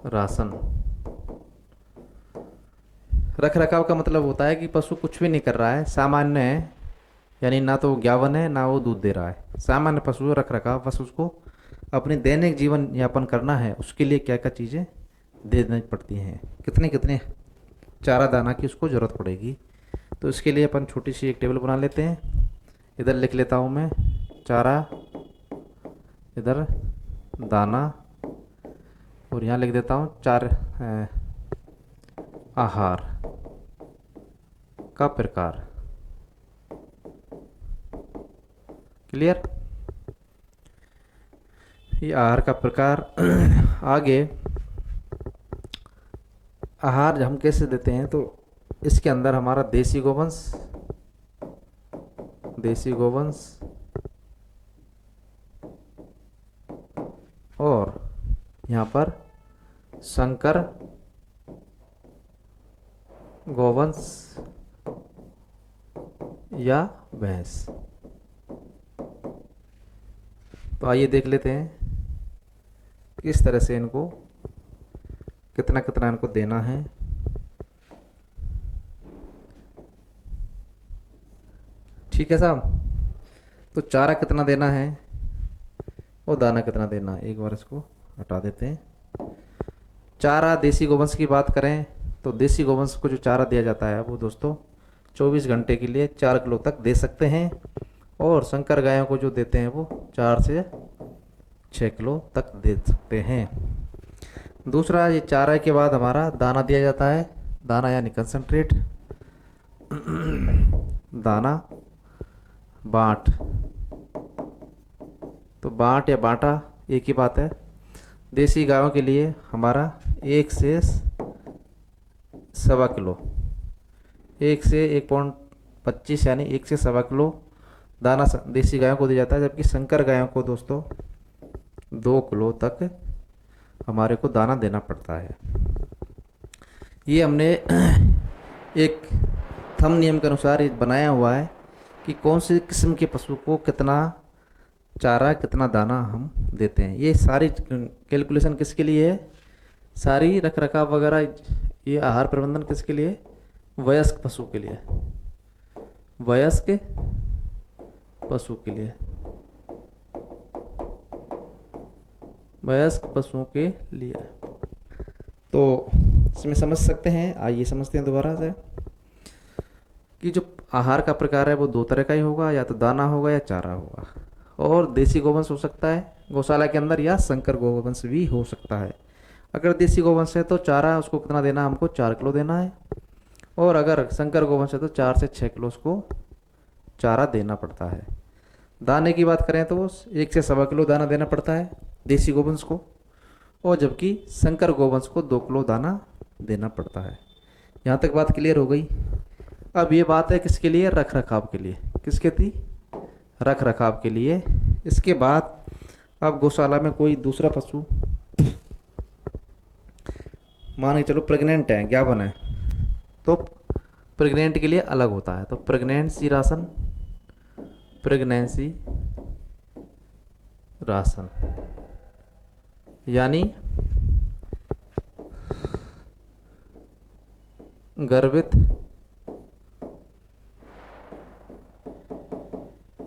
A: राशन। रख रखाव का मतलब होता है कि पशु कुछ भी नहीं कर रहा है, सामान्य है, यानी ना तो वो ज्ञावन है ना वो दूध दे रहा है। सामान्य पशु रख रखाव, बस उसको अपनी दैनिक जीवन यापन करना है, उसके लिए क्या क्या चीज़ें देनी पड़ती हैं, कितने कितने चारा दाना की उसको ज़रूरत पड़ेगी। तो इसके लिए अपन छोटी सी एक टेबल बना लेते हैं। इधर लिख लेता हूँ मैं चारा, इधर दाना, और यहाँ लिख देता हूँ आहार का प्रकार। क्लियर? ये आहार का प्रकार। आगे आहार हम कैसे देते हैं, तो इसके अंदर हमारा देसी गोवंश और यहाँ पर संकर गोवंश या भैंस। तो आइए देख लेते हैं किस तरह से इनको कितना कितना इनको देना है। ठीक है साहब, तो चारा कितना देना है और दाना कितना देना है, एक बार इसको हटा देते हैं। चारा देसी गोवंश की बात करें तो देसी गोवंश को जो चारा दिया जाता है वो दोस्तों 24 घंटे के लिए 4 किलो तक दे सकते हैं, और संकर गायों को जो देते हैं वो 4 से 6 किलो तक दे सकते हैं। दूसरा, ये चारा के बाद हमारा दाना दिया जाता है, दाना यानी कंसंट्रेट। दाना बाट, तो बाट या बाटा एक ही बात है। देसी गायों के लिए हमारा 1 से 1.25 किलो, 1 से 1.25 यानी 1 से 1.25 किलो दाना देसी गायों को दिया जाता है, जबकि संकर गायों को दोस्तों 2 किलो तक हमारे को दाना देना पड़ता है। ये हमने एक थंब नियम के अनुसार ये बनाया हुआ है कि कौन सी किस्म के पशु को कितना चारा कितना दाना हम देते हैं। ये सारी कैलकुलेशन किसके लिए है, सारी रख रखाव वगैरह, ये आहार प्रबंधन किसके लिए, वयस्क पशु के लिए, वयस्क पशु के लिए, वयस्क पशुओं के लिए। तो इसमें समझ सकते हैं, आइए समझते हैं दोबारा से कि जो आहार का प्रकार है वो 2 तरह का ही होगा, या तो दाना होगा या चारा होगा, और देसी गोवंश हो सकता है गौशाला के अंदर, या संकर गोवंश भी हो सकता है। अगर देसी गोवंश है तो चारा उसको कितना देना, हमको 4 किलो देना है, और अगर संकर गोवंश है तो 4 से 6 किलो उसको चारा देना पड़ता है। दाने की बात करें तो 1 से 1.25 किलो दाना देना पड़ता है देसी गोवंश को, और जबकि संकर गोवंश को 2 किलो दाना देना पड़ता है। यहाँ तक बात क्लियर हो गई। अब ये बात है किसके लिए, रख रखाव के लिए। किसके थी, रख रखाव के लिए। इसके बाद अब गौशाला में कोई दूसरा पशु मान के चलो प्रेग्नेंट है, ज्ञापन है, तो प्रेग्नेंट के लिए अलग होता है। तो प्रेगनेंसी राशन यानी गर्भित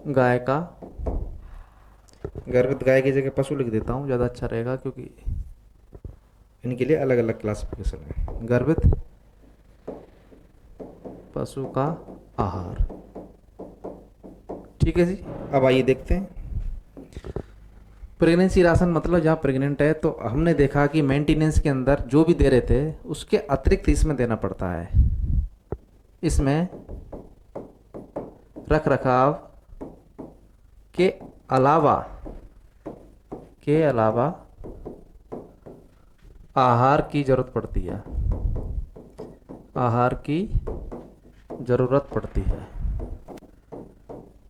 A: गाय का, गर्भित गाय की जगह पशु लिख देता हूँ, ज़्यादा अच्छा रहेगा, क्योंकि इनके लिए अलग अलग क्लासिफिकेशन है। गर्भित पशु का आहार। ठीक है जी। अब आइए देखते हैं प्रेगनेंसी राशन, मतलब जहाँ प्रेग्नेंट है तो हमने देखा कि मेंटेनेंस के अंदर जो भी दे रहे थे उसके अतिरिक्त इसमें देना पड़ता है। इसमें रख रखाव के अलावा आहार की जरूरत पड़ती है। आहार की ज़रूरत पड़ती है।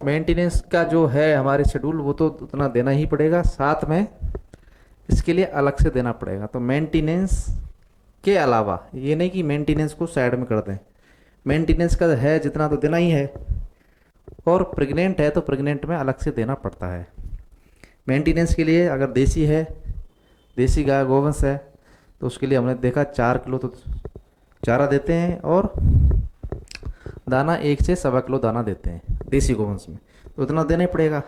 A: मेंटेनेंस का जो है हमारे शेड्यूल वो तो उतना देना ही पड़ेगा, साथ में इसके लिए अलग से देना पड़ेगा। तो मेंटेनेंस के अलावा ये नहीं कि मेंटेनेंस को साइड में कर दें, मेंटेनेंस का है जितना तो देना ही है, और प्रेग्नेंट है तो प्रेग्नेंट में अलग से देना पड़ता है। मेंटेनेंस के लिए अगर देसी है, देसी गाय गोवंश है, तो उसके लिए हमने देखा 4 किलो तो चारा देते हैं, और दाना 1 से 1.25 किलो दाना देते हैं देसी गोवंश में, तो उतना देना ही पड़ेगा।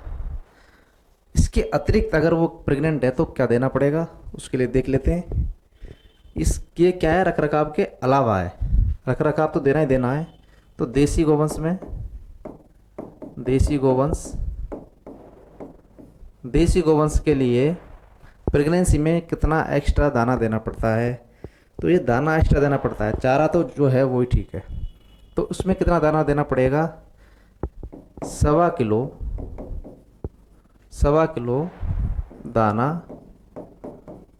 A: इसके अतिरिक्त अगर वो प्रेग्नेंट है तो क्या देना पड़ेगा, उसके लिए देख लेते हैं। इसके क्या है, रख रखाव के अलावा है, रख रखाव तो देना ही देना है। तो देसी गोवंश में, देसी गोवंश के लिए प्रेगनेंसी में कितना एक्स्ट्रा दाना देना पड़ता है, तो ये दाना एक्स्ट्रा देना पड़ता है। चारा तो जो है वही ठीक है, तो उसमें कितना दाना देना पड़ेगा, 1.25 किलो दाना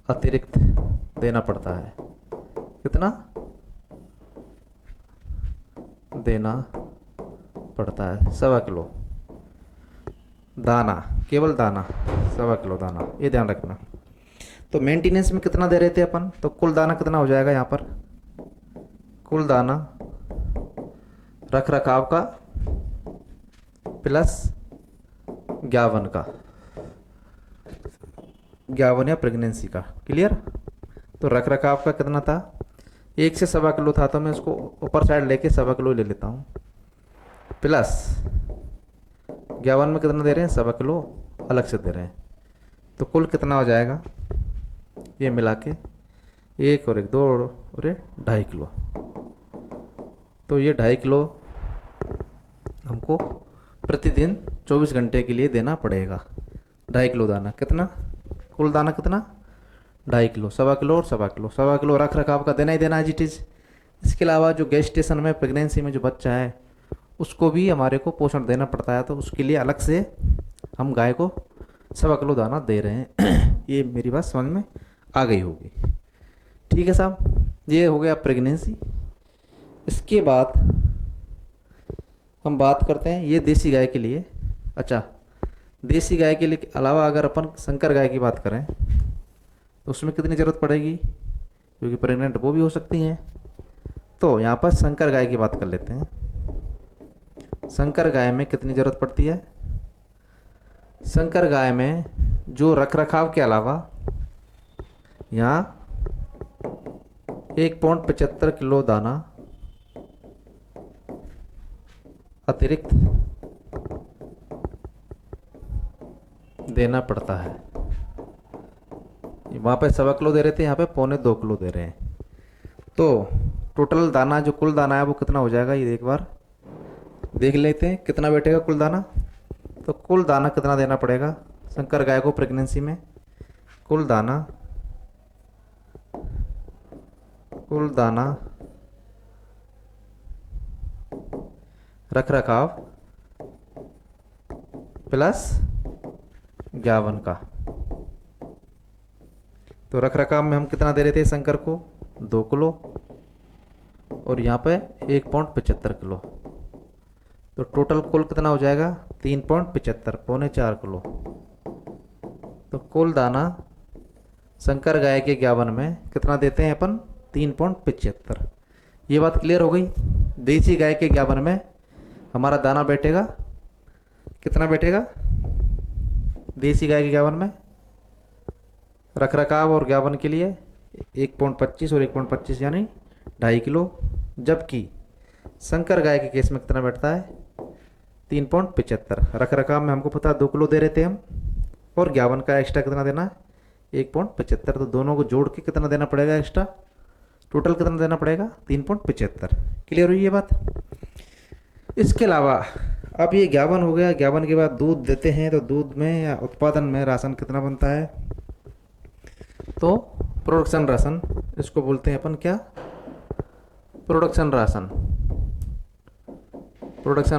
A: अतिरिक्त देना पड़ता है। कितना देना पड़ता है, 1.25 किलो दाना, केवल दाना 1.25 किलो दाना, ये ध्यान रखना। तो मेंटेनेंस में कितना दे रहे थे अपन, तो कुल दाना कितना हो जाएगा यहाँ पर, कुल दाना रख रखाव का प्लस 51 या प्रेगनेंसी का, क्लियर। तो रख रखाव का कितना था, 1 से 1.25 किलो था, तो मैं इसको ऊपर साइड लेके 1.25 किलो ले लेता हूँ, प्लस 51 में कितना दे रहे हैं, 1.25 किलो अलग से दे रहे हैं। तो कुल कितना हो जाएगा, ये मिला के 1 और 1 2 और ये 2.5 किलो। तो ये 2.5 किलो हमको प्रतिदिन 24 घंटे के लिए देना पड़ेगा। 2.5 किलो दाना, कितना कुल दाना कितना, 2.5 किलो, 1.25 किलो और 1.25 किलो, 1.25 किलो रख रखाव का देना ही देना है जी चीज़। इसके अलावा जो गेस्टेशन में प्रेगनेंसी में जो बच्चा है उसको भी हमारे को पोषण देना पड़ता है, तो उसके लिए अलग से हम गाय को 1.25 किलो दाना दे रहे हैं। ये मेरी बात समझ में आ गई होगी, ठीक है साहब। ये हो गया प्रेगनेंसी। इसके बाद हम बात करते हैं ये देसी गाय के लिए। अच्छा, देसी गाय के लिए अलावा अगर अपन संकर गाय की बात करें तो उसमें कितनी ज़रूरत पड़ेगी, क्योंकि प्रेग्नेंट वो भी हो सकती हैं। तो यहाँ पर संकर गाय की बात कर लेते हैं। संकर गाय में कितनी ज़रूरत पड़ती है, संकर गाय में जो रख रखाव के अलावा यहाँ 1.75 किलो दाना अतिरिक्त देना पड़ता है। वहाँ पे 1.25 किलो दे रहे थे, यहाँ पे 1.25 किलो दे रहे हैं। तो टोटल दाना जो कुल दाना है वो कितना हो जाएगा, ये एक बार देख लेते हैं कितना बैठेगा कुल दाना। तो कुल दाना कितना देना पड़ेगा संकर गाय को प्रेगनेंसी में, कुल दाना रख रखाव प्लस 51 का। तो रख रखाव में हम कितना दे रहे थे संकर को, 2 किलो, और यहाँ पे 1.75 किलो। तो टोटल कुल कितना हो जाएगा, 3.75 4 किलो। तो कुल दाना संकर गाय के 51 में कितना देते हैं अपन, 3.75। ये बात क्लियर हो गई। देसी गाय के 51 में हमारा दाना बैठेगा, कितना बैठेगा देसी गाय के 51 में, रख रखाव और 51 के लिए 1.25 और 1.25 यानी 2.5 किलो। जबकि संकर गाय के केस में कितना बैठता है, 3.75। रख रखाव में हमको पता 2 किलो दे रहे थे हम, और 51 का एक्स्ट्रा कितना देना है, 1.75। तो दोनों को जोड़ के कितना देना पड़ेगा एक्स्ट्रा, टोटल कितना देना पड़ेगा, 3.75। क्लियर हुई ये बात। इसके अलावा अब ये 51 हो गया, 51 के बाद दूध देते हैं, तो दूध में या उत्पादन में राशन कितना बनता है, तो प्रोडक्शन राशन, इसको बोलते हैं अपन क्या, प्रोडक्शन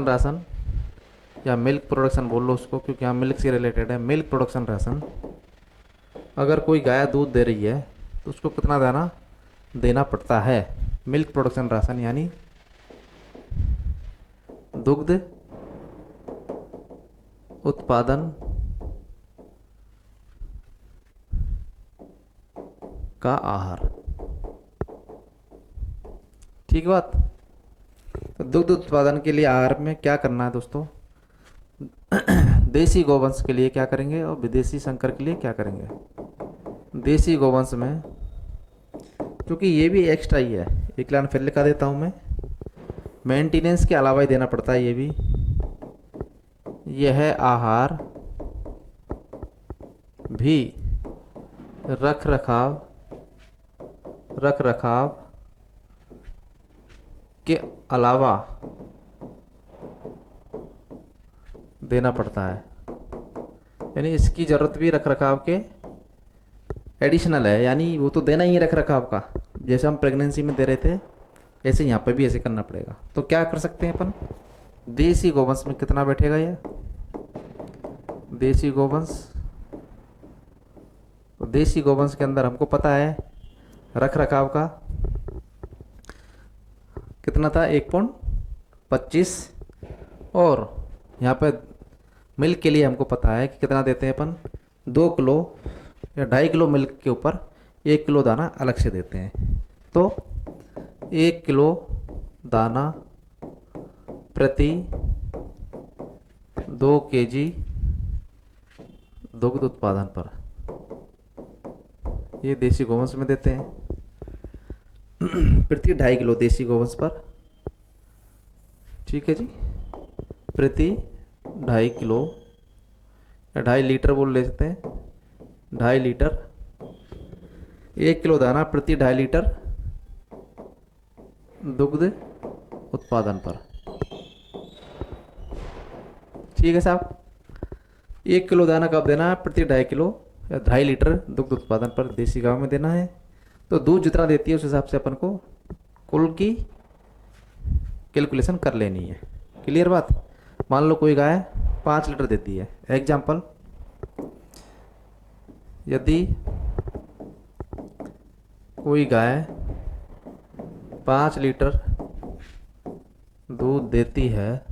A: राशन या मिल्क प्रोडक्शन बोल लो उसको, क्योंकि यहाँ मिल्क से रिलेटेड है। मिल्क प्रोडक्शन राशन, अगर कोई गाय दूध दे रही है तो उसको कितना दाना देना पड़ता है, मिल्क प्रोडक्शन राशन यानी दुग्ध उत्पादन का आहार। ठीक बात। तो दुग्ध उत्पादन के लिए आहार में क्या करना है दोस्तों, देसी गौवंश के लिए क्या करेंगे और विदेशी संकर के लिए क्या करेंगे। देसी गौवंश में, क्योंकि ये भी एक्स्ट्रा ही है, एक लाइन फिर लिखा देता हूँ मैं, मेंटेनेंस के अलावा ही देना पड़ता है ये भी। यह आहार भी रख रखाव के अलावा देना पड़ता है, यानी इसकी ज़रूरत भी रख रखाव के एडिशनल है, यानी वो तो देना ही है रख रखाव का, जैसे हम प्रेगनेंसी में दे रहे थे ऐसे यहाँ पे भी ऐसे करना पड़ेगा। तो क्या कर सकते हैं अपन, देसी गौवंश में कितना बैठेगा ये, देसी गौवंश, तो देसी गौवंश के अंदर हमको पता है रख रखाव का कितना था 1.25, और यहाँ पे मिल्क के लिए हमको पता है कि कितना देते हैं अपन, 2 किलो या 2.5 किलो मिल्क के ऊपर 1 किलो दाना अलग से देते हैं। तो 1 किलो दाना प्रति 2 केजी दुग्ध उत्पादन पर, ये देसी गौवंश में देते हैं। प्रति 2.5 किलो देसी गौवंश पर, ठीक है जी, प्रति 2.5 किलो या 2.5 लीटर बोल लेते हैं, 2.5 लीटर, 1 किलो दाना प्रति 2.5 लीटर दुग्ध उत्पादन पर। ठीक है साहब, 1 किलो दाना कब देना है, प्रति 2.5 किलो या 2.5 लीटर दुग्ध उत्पादन पर देसी गांव में देना है। तो दूध जितना देती है उस हिसाब से अपन को कुल की कैलकुलेशन कर लेनी है। क्लियर बात। मान लो कोई गाय 5 लीटर देती है, एग्जाम्पल, यदि कोई गाय 5 लीटर दूध देती है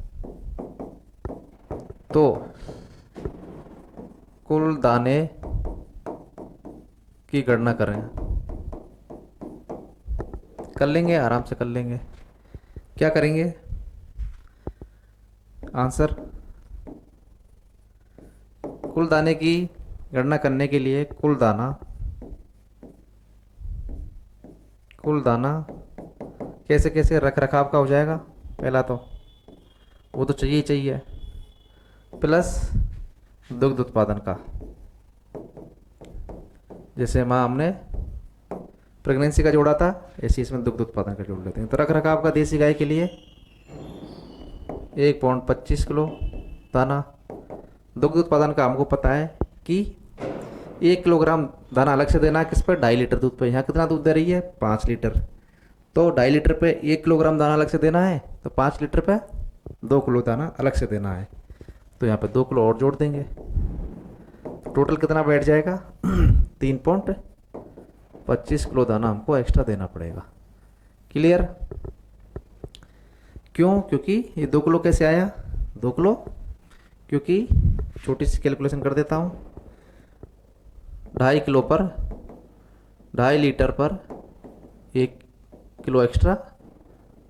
A: तो कुल दाने की गणना करें, कर लेंगे, आराम से कर लेंगे। क्या करेंगे, आंसर, कुल दाने की गणना करने के लिए कुल दाना कैसे कैसे रख रखाव का हो जाएगा, पहला तो वो तो चाहिए ही चाहिए, प्लस दुग्ध उत्पादन का, जैसे माँ हमने प्रेगनेंसी का जोड़ा था ऐसे इसमें दुग्ध उत्पादन का जोड़ लेते हैं। तो रख रखाव का देसी गाय के लिए 1.25 किलो दाना, दुग्ध उत्पादन का हमको पता है कि 1 किलोग्राम दाना अलग से देना है, किस पर, 2.5 लीटर दूध पे। यहाँ कितना दूध दे रही है, 5 लीटर, तो 2.5 लीटर पे 1 किलोग्राम दाना अलग से देना है, तो 5 लीटर पे 2 किलो दाना अलग से देना है, तो यहाँ पे 2 किलो और जोड़ देंगे, टोटल कितना बैठ जाएगा 3.25 किलो दाना हमको एक्स्ट्रा देना पड़ेगा। क्लियर। क्यों, क्योंकि ये 2 किलो कैसे आया, 2 किलो, क्योंकि छोटी सी कैलकुलेशन कर देता हूँ, 2.5 किलो पर 2.5 लीटर पर 1 किलो एक्स्ट्रा,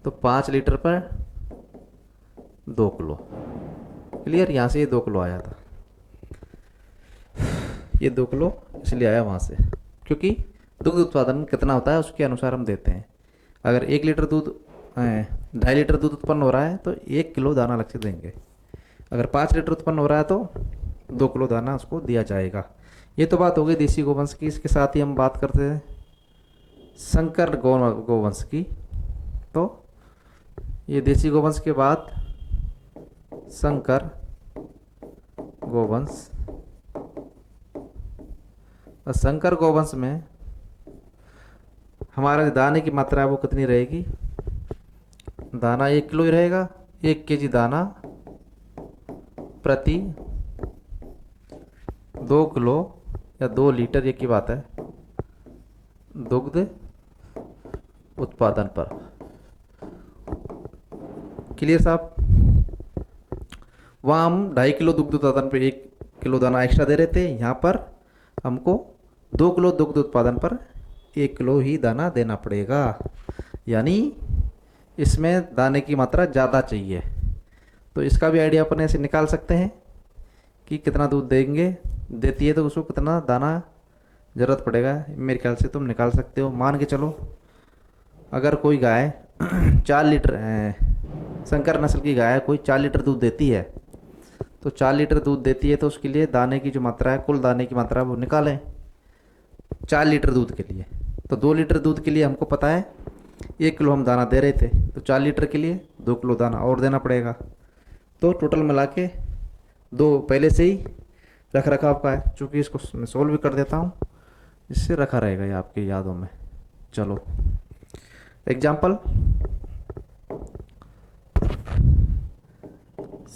A: तो 5 लीटर पर 2 किलो। क्लियर। यहाँ से ये 2 किलो आया था, ये 2 किलो इसलिए आया वहाँ से, क्योंकि दुग्ध उत्पादन कितना होता है उसके अनुसार हम देते हैं। अगर 1 लीटर दूध 2.5 लीटर दूध उत्पन्न हो रहा है तो 1 किलो दाना अलग से देंगे, अगर 5 लीटर उत्पन्न हो रहा है तो 2 किलो दाना उसको दिया जाएगा। ये तो बात हो गई देसी गोवंश की। इसके साथ ही हम बात करते हैं संकर गोवंश की। तो ये देसी गोवंश के बाद संकर गोवंश, और संकर गोवंश में हमारा जो दाने की मात्रा है वो कितनी रहेगी, दाना 1 किलो ही रहेगा, 1 केजी दाना प्रति 2 किलो या 2 लीटर, ये की बात है, दुग्ध उत्पादन पर। क्लियर साहब? वहाँ हम 2.5 किलो दुग्ध उत्पादन पर 1 किलो दाना एक्स्ट्रा दे रहे थे, यहाँ पर हमको 2 किलो दुग्ध उत्पादन पर 1 किलो ही दाना देना पड़ेगा, यानी इसमें दाने की मात्रा ज़्यादा चाहिए। तो इसका भी आइडिया अपन ऐसे निकाल सकते हैं कि कितना दूध देंगे देती है तो उसको कितना दाना ज़रूरत पड़ेगा। मेरे ख्याल से तुम निकाल सकते हो। मान के चलो अगर कोई गाय 4 लीटर संकर नस्ल की गाय कोई 4 लीटर दूध देती है, तो 4 लीटर दूध देती है तो उसके लिए दाने की जो मात्रा है, कुल दाने की मात्रा वो निकालें 4 लीटर दूध के लिए। तो 2 लीटर दूध के लिए हमको पता है 1 किलो हम दाना दे रहे थे, तो 4 लीटर के लिए 2 किलो दाना और देना पड़ेगा। तो टोटल मिला के दो पहले से ही रख रखाव का है, चूँकि इसको मैं सोल्व भी कर देता हूँ, इससे रखा रहेगा ये आपकी यादों में। चलो एग्जाम्पल,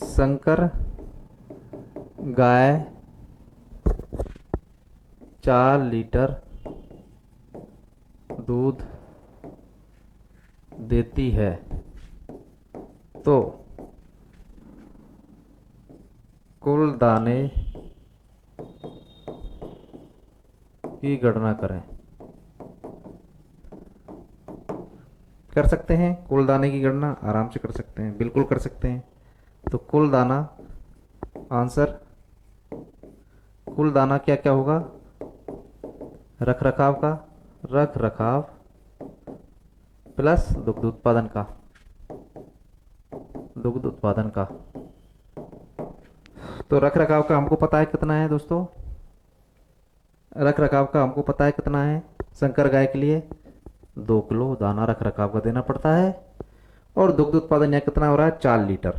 A: संकर गाय 4 लीटर दूध देती है, तो कुल दाने की गणना करें। कर सकते हैं कुल दाने की गणना, आराम से कर सकते हैं, बिल्कुल कर सकते हैं। तो कुल दाना, आंसर कुल दाना क्या क्या होगा, रख रखाव का, रख रखाव प्लस दुग्ध उत्पादन का, दुग्ध उत्पादन का। तो रख रखाव का हमको पता है कितना है दोस्तों, रख रखाव का हमको पता है कितना है, संकर गाय के लिए 2 किलो दाना रख रखाव का देना पड़ता है। और दुग्ध उत्पादन यहाँ कितना हो रहा है, 4 लीटर।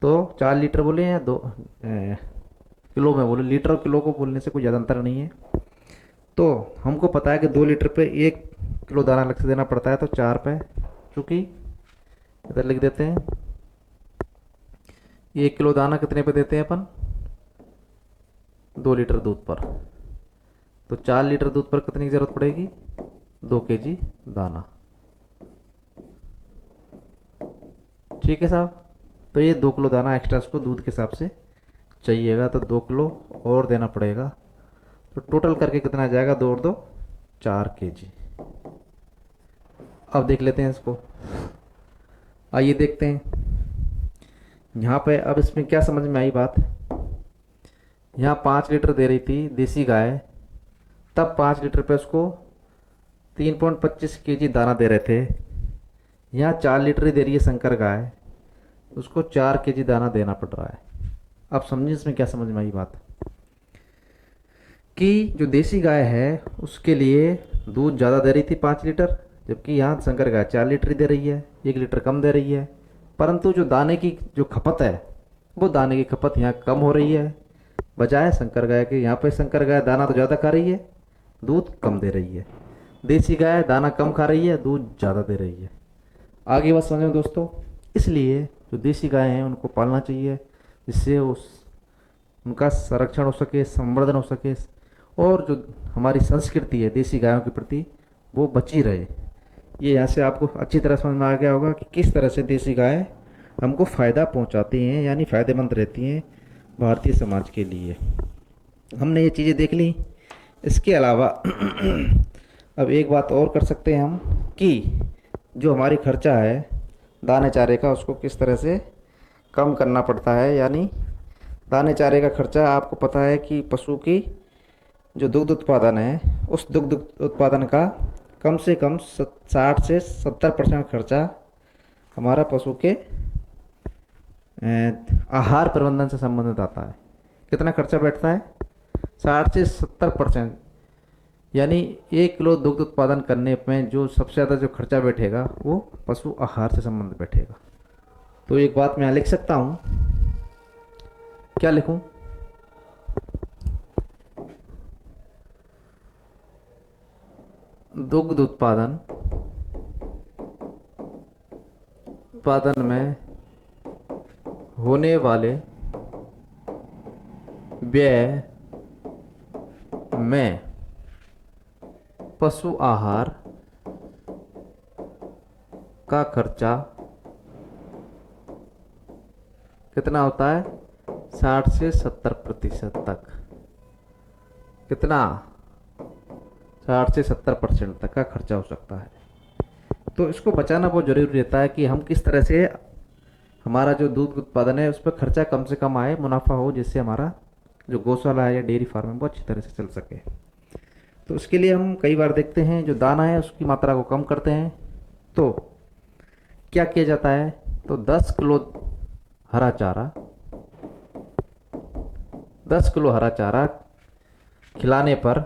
A: तो 4 लीटर बोले या 2 किलो में बोले, लीटर और किलो को बोलने से कोई ज़्यादा अंतर नहीं है। तो हमको पता है कि 2 लीटर पे 1 किलो दाना अलग से देना पड़ता है, तो 4 पे, चूँकि इधर लिख देते हैं 1 किलो दाना कितने पे देते हैं अपन, 2 लीटर दूध पर। तो 4 लीटर दूध पर कितनी की ज़रूरत पड़ेगी, 2 kg दाना। ठीक है साहब? तो ये 2 किलो दाना एक्स्ट्रा उसको दूध के हिसाब से चाहिएगा, तो 2 किलो और देना पड़ेगा। तो टोटल करके कितना आ जाएगा, 2 और 2 4 kg। अब देख लेते हैं इसको, आइए देखते हैं यहाँ पे। अब इसमें क्या समझ में आई बात, यहाँ 5 लीटर दे रही थी देसी गाय, तब 5 लीटर पे उसको 3.25 kg दाना दे रहे थे। यहाँ 4 लीटर ही दे रही है संकर गाय, उसको 4 kg दाना देना पड़ रहा है। अब समझिए इसमें क्या समझ में आई बात, कि जो देसी गाय है उसके लिए दूध ज़्यादा दे रही थी 5 लीटर, जबकि यहाँ शंकर गाय 4 लीटर ही दे रही है, 1 लीटर कम दे रही है। परंतु जो दाने की जो खपत है, वो दाने की खपत यहाँ कम हो रही है, बजाय शंकर गाय के। यहाँ पे शंकर गाय दाना तो ज़्यादा खा रही है, दूध कम दे रही है। देसी गाय दाना कम खा रही है, दूध ज़्यादा दे रही है। आगे बात समझें दोस्तों, इसलिए जो देसी गाय हैं उनको पालना चाहिए, जिससे उनका संरक्षण हो सके, संवर्धन हो सके, और जो हमारी संस्कृति है देसी गायों के प्रति वो बची रहे। ये यहाँ से आपको अच्छी तरह समझ में आ गया होगा कि किस तरह से देसी गाय हमको फ़ायदा पहुँचाती हैं, यानी फ़ायदेमंद रहती हैं भारतीय समाज के लिए। हमने ये चीज़ें देख ली। इसके अलावा अब एक बात और कर सकते हैं हम, कि जो हमारी खर्चा है दाने चारे का, उसको किस तरह से कम करना पड़ता है। यानी दाने चारे का खर्चा, आपको पता है कि पशु की जो दुग्ध उत्पादन है, उस दुग्ध उत्पादन का कम से कम 60 से 70% खर्चा हमारा पशु के आहार प्रबंधन से संबंधित आता है। कितना खर्चा बैठता है, 60 से 70%। यानी 1 किलो दुग्ध उत्पादन करने में जो सबसे ज़्यादा जो खर्चा बैठेगा वो पशु आहार से संबंधित बैठेगा। तो एक बात मैं यहाँ लिख सकता हूँ, क्या लिखूँ, दुग्ध उत्पादन में होने वाले व्यय में पशु आहार का खर्चा कितना होता है? 60 से 70% तक। कितना? 60 से 70% तक का खर्चा हो सकता है। तो इसको बचाना बहुत जरूरी रहता है कि हम किस तरह से हमारा जो दूध उत्पादन है उस पर खर्चा कम से कम आए, मुनाफा हो, जिससे हमारा जो गौशाला है या डेयरी फार्म है वो अच्छी तरह से चल सके। तो उसके लिए हम कई बार देखते हैं जो दाना है उसकी मात्रा को कम करते हैं। तो क्या किया जाता है? तो 10 किलो हरा चारा 10 किलो हरा चारा खिलाने पर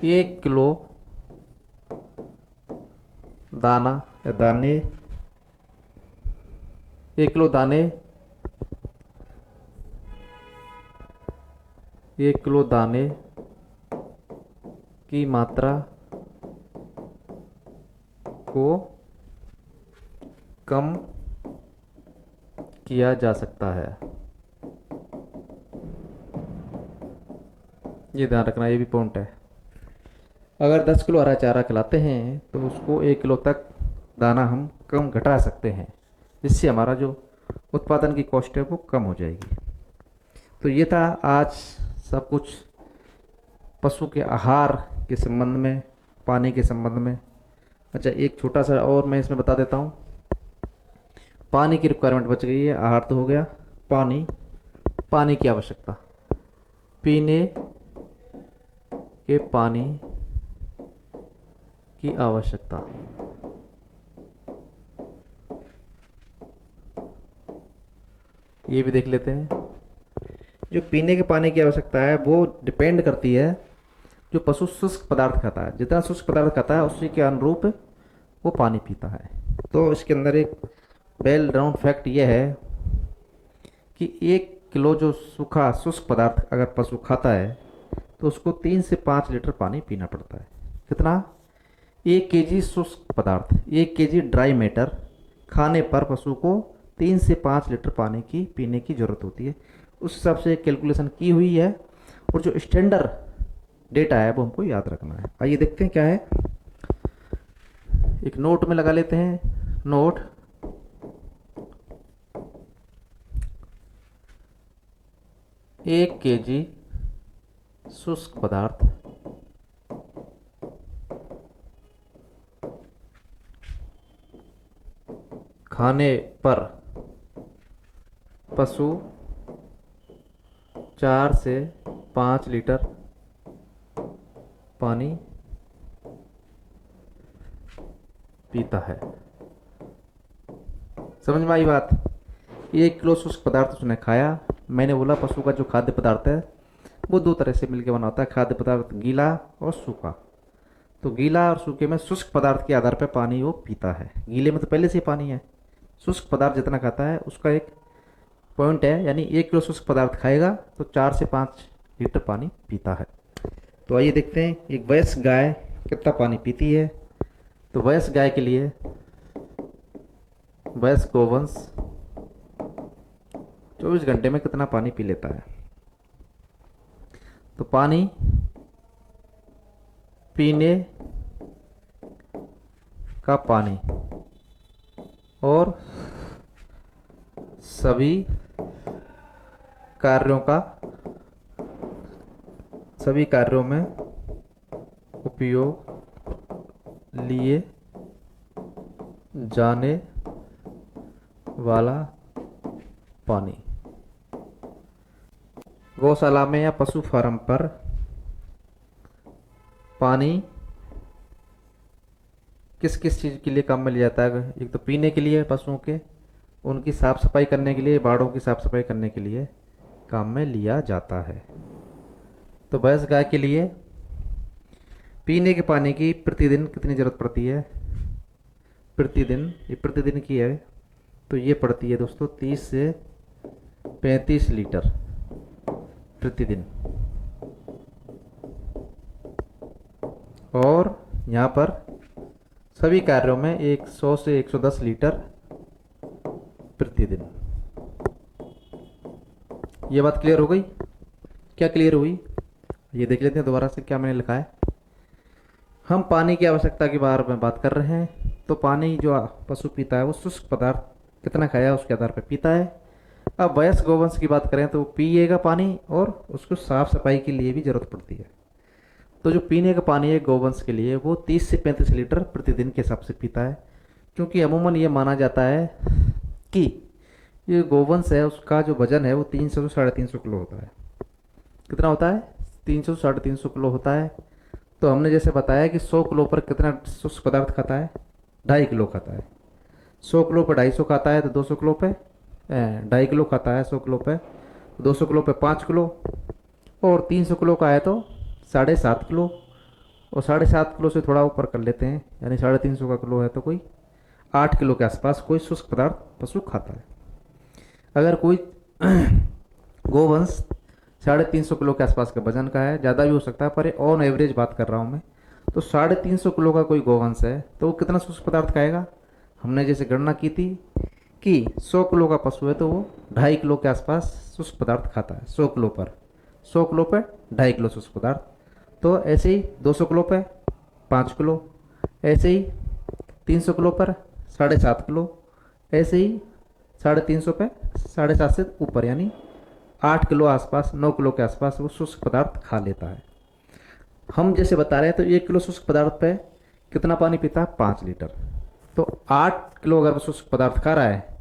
A: 1 किलो दाना या दाने 1 किलो दाने 1 किलो दाने की मात्रा को कम किया जा सकता है। ये ध्यान रखना, ये भी पॉइंट है। अगर 10 किलो हरा चारा खिलाते हैं तो उसको 1 किलो तक दाना हम कम घटा सकते हैं, जिससे हमारा जो उत्पादन की कॉस्ट है वो कम हो जाएगी। तो ये था आज सब कुछ पशु के आहार के संबंध में, पानी के संबंध में। अच्छा, एक छोटा सा और मैं इसमें बता देता हूँ। पानी की रिक्वायरमेंट बच गई है, आहार तो हो गया। पानी की आवश्यकता, पीने के पानी की आवश्यकता। ये भी देख लेते हैं। जो पीने के पानी की आवश्यकता है वो डिपेंड करती है जो पशु शुष्क पदार्थ खाता है। जितना शुष्क पदार्थ खाता है उसी के अनुरूप वो पानी पीता है। तो इसके अंदर एक वेल राउंड फैक्ट ये है कि 1 किलो जो सूखा शुष्क पदार्थ अगर पशु खाता है तो उसको 3 से 5 लीटर पानी पीना पड़ता है। कितना? 1 केजी शुष्क पदार्थ, 1 केजी ड्राई मैटर खाने पर पशु को 3 से 5 लीटर पानी की पीने की ज़रूरत होती है। उस हिसाब से कैलकुलेशन की हुई है और जो स्टैंडर्ड डेटा है वो हमको याद रखना है। आइए देखते हैं क्या है। एक नोट में लगा लेते हैं। नोट, 1 केजी शुष्क पदार्थ खाने पर पशु 4 से 5 लीटर पानी पीता है। समझ में आई बात? 1 किलो शुष्क पदार्थ उसने खाया। मैंने बोला पशु का जो खाद्य पदार्थ है वो 2 तरह से मिलकर बना होता है, खाद्य पदार्थ गीला और सूखा। तो गीला और सूखे में शुष्क पदार्थ के आधार पर पानी वो पीता है। गीले में तो पहले से ही पानी है। शुष्क पदार्थ जितना खाता है उसका एक पॉइंट है, यानी 1 किलो शुष्क पदार्थ खाएगा तो 4 से 5 लीटर पानी पीता है। तो आइए देखते हैं एक वयस्क गाय कितना पानी पीती है। तो वयस्क गाय के लिए, वयस्क गोवंश 24 घंटे में कितना पानी पी लेता है। तो पानी पीने का पानी और सभी कार्यों में उपयोग लिए जाने वाला पानी। गौशाला में या पशु फार्म पर पानी किस किस चीज़ के लिए काम में लिया जाता है? एक तो पीने के लिए, पशुओं के उनकी साफ़ सफाई करने के लिए, बाड़ों की साफ़ सफाई करने के लिए काम में लिया जाता है। तो भैंस गाय के लिए पीने के पानी की प्रतिदिन कितनी ज़रूरत पड़ती है? प्रतिदिन, ये प्रतिदिन की है तो ये पड़ती है दोस्तों 30 से 35 लीटर प्रतिदिन। और यहाँ पर सभी कार्यों में 100 से 110 लीटर प्रतिदिन। ये बात क्लियर हो गई? क्या क्लियर हुई? ये देख लेते हैं दोबारा से क्या मैंने लिखा है। हम पानी की आवश्यकता के बारे में बात कर रहे हैं। तो पानी जो पशु पीता है वो शुष्क पदार्थ कितना खाया उसके आधार पर पीता है। अब वयस्क गोवंश की बात करें तो वो पिएगा पानी और उसको साफ सफाई के लिए भी ज़रूरत पड़ती है। तो जो पीने का पानी है गोवंश के लिए वो 30 से 35 लीटर प्रतिदिन के हिसाब से पीता है। क्योंकि अमूमन ये माना जाता है कि ये गोवंश है उसका जो वजन है वो 300 से 350 किलो होता है। कितना होता है? 300 से 350 किलो होता है। तो हमने जैसे बताया कि 100 किलो पर कितना शुष्क पदार्थ खाता है? 2.5 किलो खाता है। 100 किलो पर 250 खाता है तो 200 किलो पे 2.5 किलो खाता है। 100 किलो पे 200 किलो पे 5 किलो, और 300 किलो का है तो 7.5 किलो। और 7.5 किलो से थोड़ा ऊपर कर लेते हैं, यानी 350 का किलो है तो कोई 8 किलो के आसपास कोई शुष्क पदार्थ पशु खाता है। अगर कोई गोवंश 350 किलो के आसपास के वजन का है, ज़्यादा भी हो सकता है पर ऑन एवरेज बात कर रहा हूँ मैं, तो 350 किलो का कोई गोवंश है तो वो कितना शुष्क पदार्थ खाएगा? हमने जैसे गणना की थी कि 100 किलो का पशु है तो वो 2.5 किलो के आसपास शुष्क पदार्थ खाता है 100 किलो पर। 100 किलो पर 2.5 किलो शुष्क पदार्थ। तो ऐसे ही 200 किलो पर 5 किलो, ऐसे ही 300 किलो पर 7.5 किलो, ऐसे ही 350 पे 7.5 से ऊपर, यानी 8 किलो आसपास 9 किलो के आसपास वो शुष्क पदार्थ खा लेता है। हम जैसे बता रहे हैं तो 1 किलो शुष्क पदार्थ पे कितना पानी पीता है? 5 लीटर। तो 8 किलो अगर वो शुष्क पदार्थ खा रहा है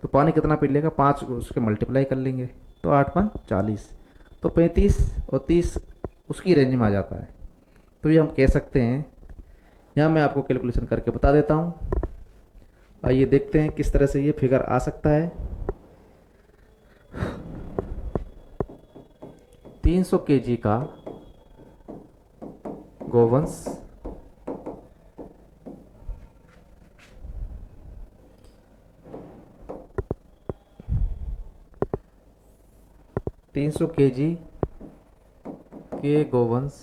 A: तो पानी कितना पी लेगा? 5 उसके मल्टीप्लाई कर लेंगे तो 8×5 = 40, तो 35 और 30 उसकी रेंज में आ जाता है। तो ये हम कह सकते हैं, यहाँ मैं आपको कैलकुलेशन करके बता देता हूँ। आइए देखते हैं किस तरह से ये फिगर आ सकता है। 300 kg का गोवंश 300 kg के गोवंश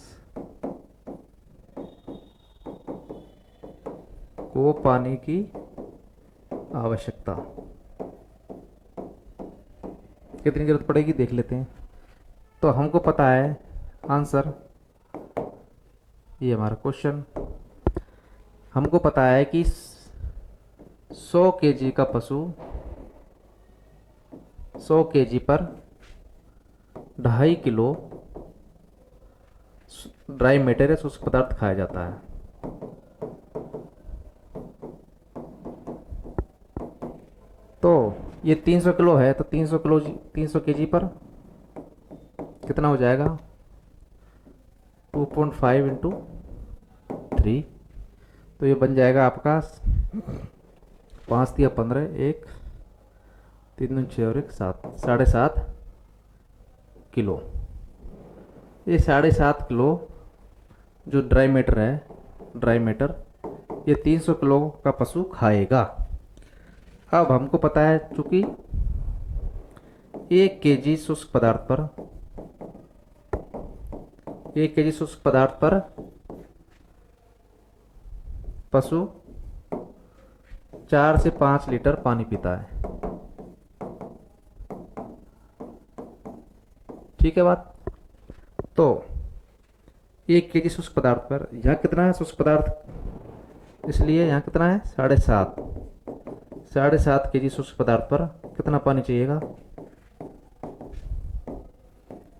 A: को पानी की आवश्यकता कितनी जरूरत पड़ेगी देख लेते हैं। तो हमको पता है आंसर, ये हमारा क्वेश्चन, हमको पता है कि 100 kg का पशु 100 kg पर 2.5 किलो ड्राई मैटर या शुष्क पदार्थ खाया जाता है। तो ये 300 किलो है तो 300 kg पर कितना हो जाएगा? 2.5 इंटू 3, तो ये बन जाएगा आपका 5 या 15, 1 3 6 और 1 7, 7.5 किलो। ये 7.5 किलो जो ड्राई मैटर है, ड्राई मैटर ये 300 किलो का पशु खाएगा। अब हमको पता है चूंकि 1 kg शुष्क पदार्थ पर 1 kg शुष्क पदार्थ पर पशु 4 से 5 लीटर पानी पीता है। ठीक है बात? तो 1 kg शुष्क पदार्थ पर यहाँ कितना है शुष्क पदार्थ, इसलिए यहाँ कितना है? 7.5 kg शुष्क पदार्थ पर कितना पानी चाहिएगा?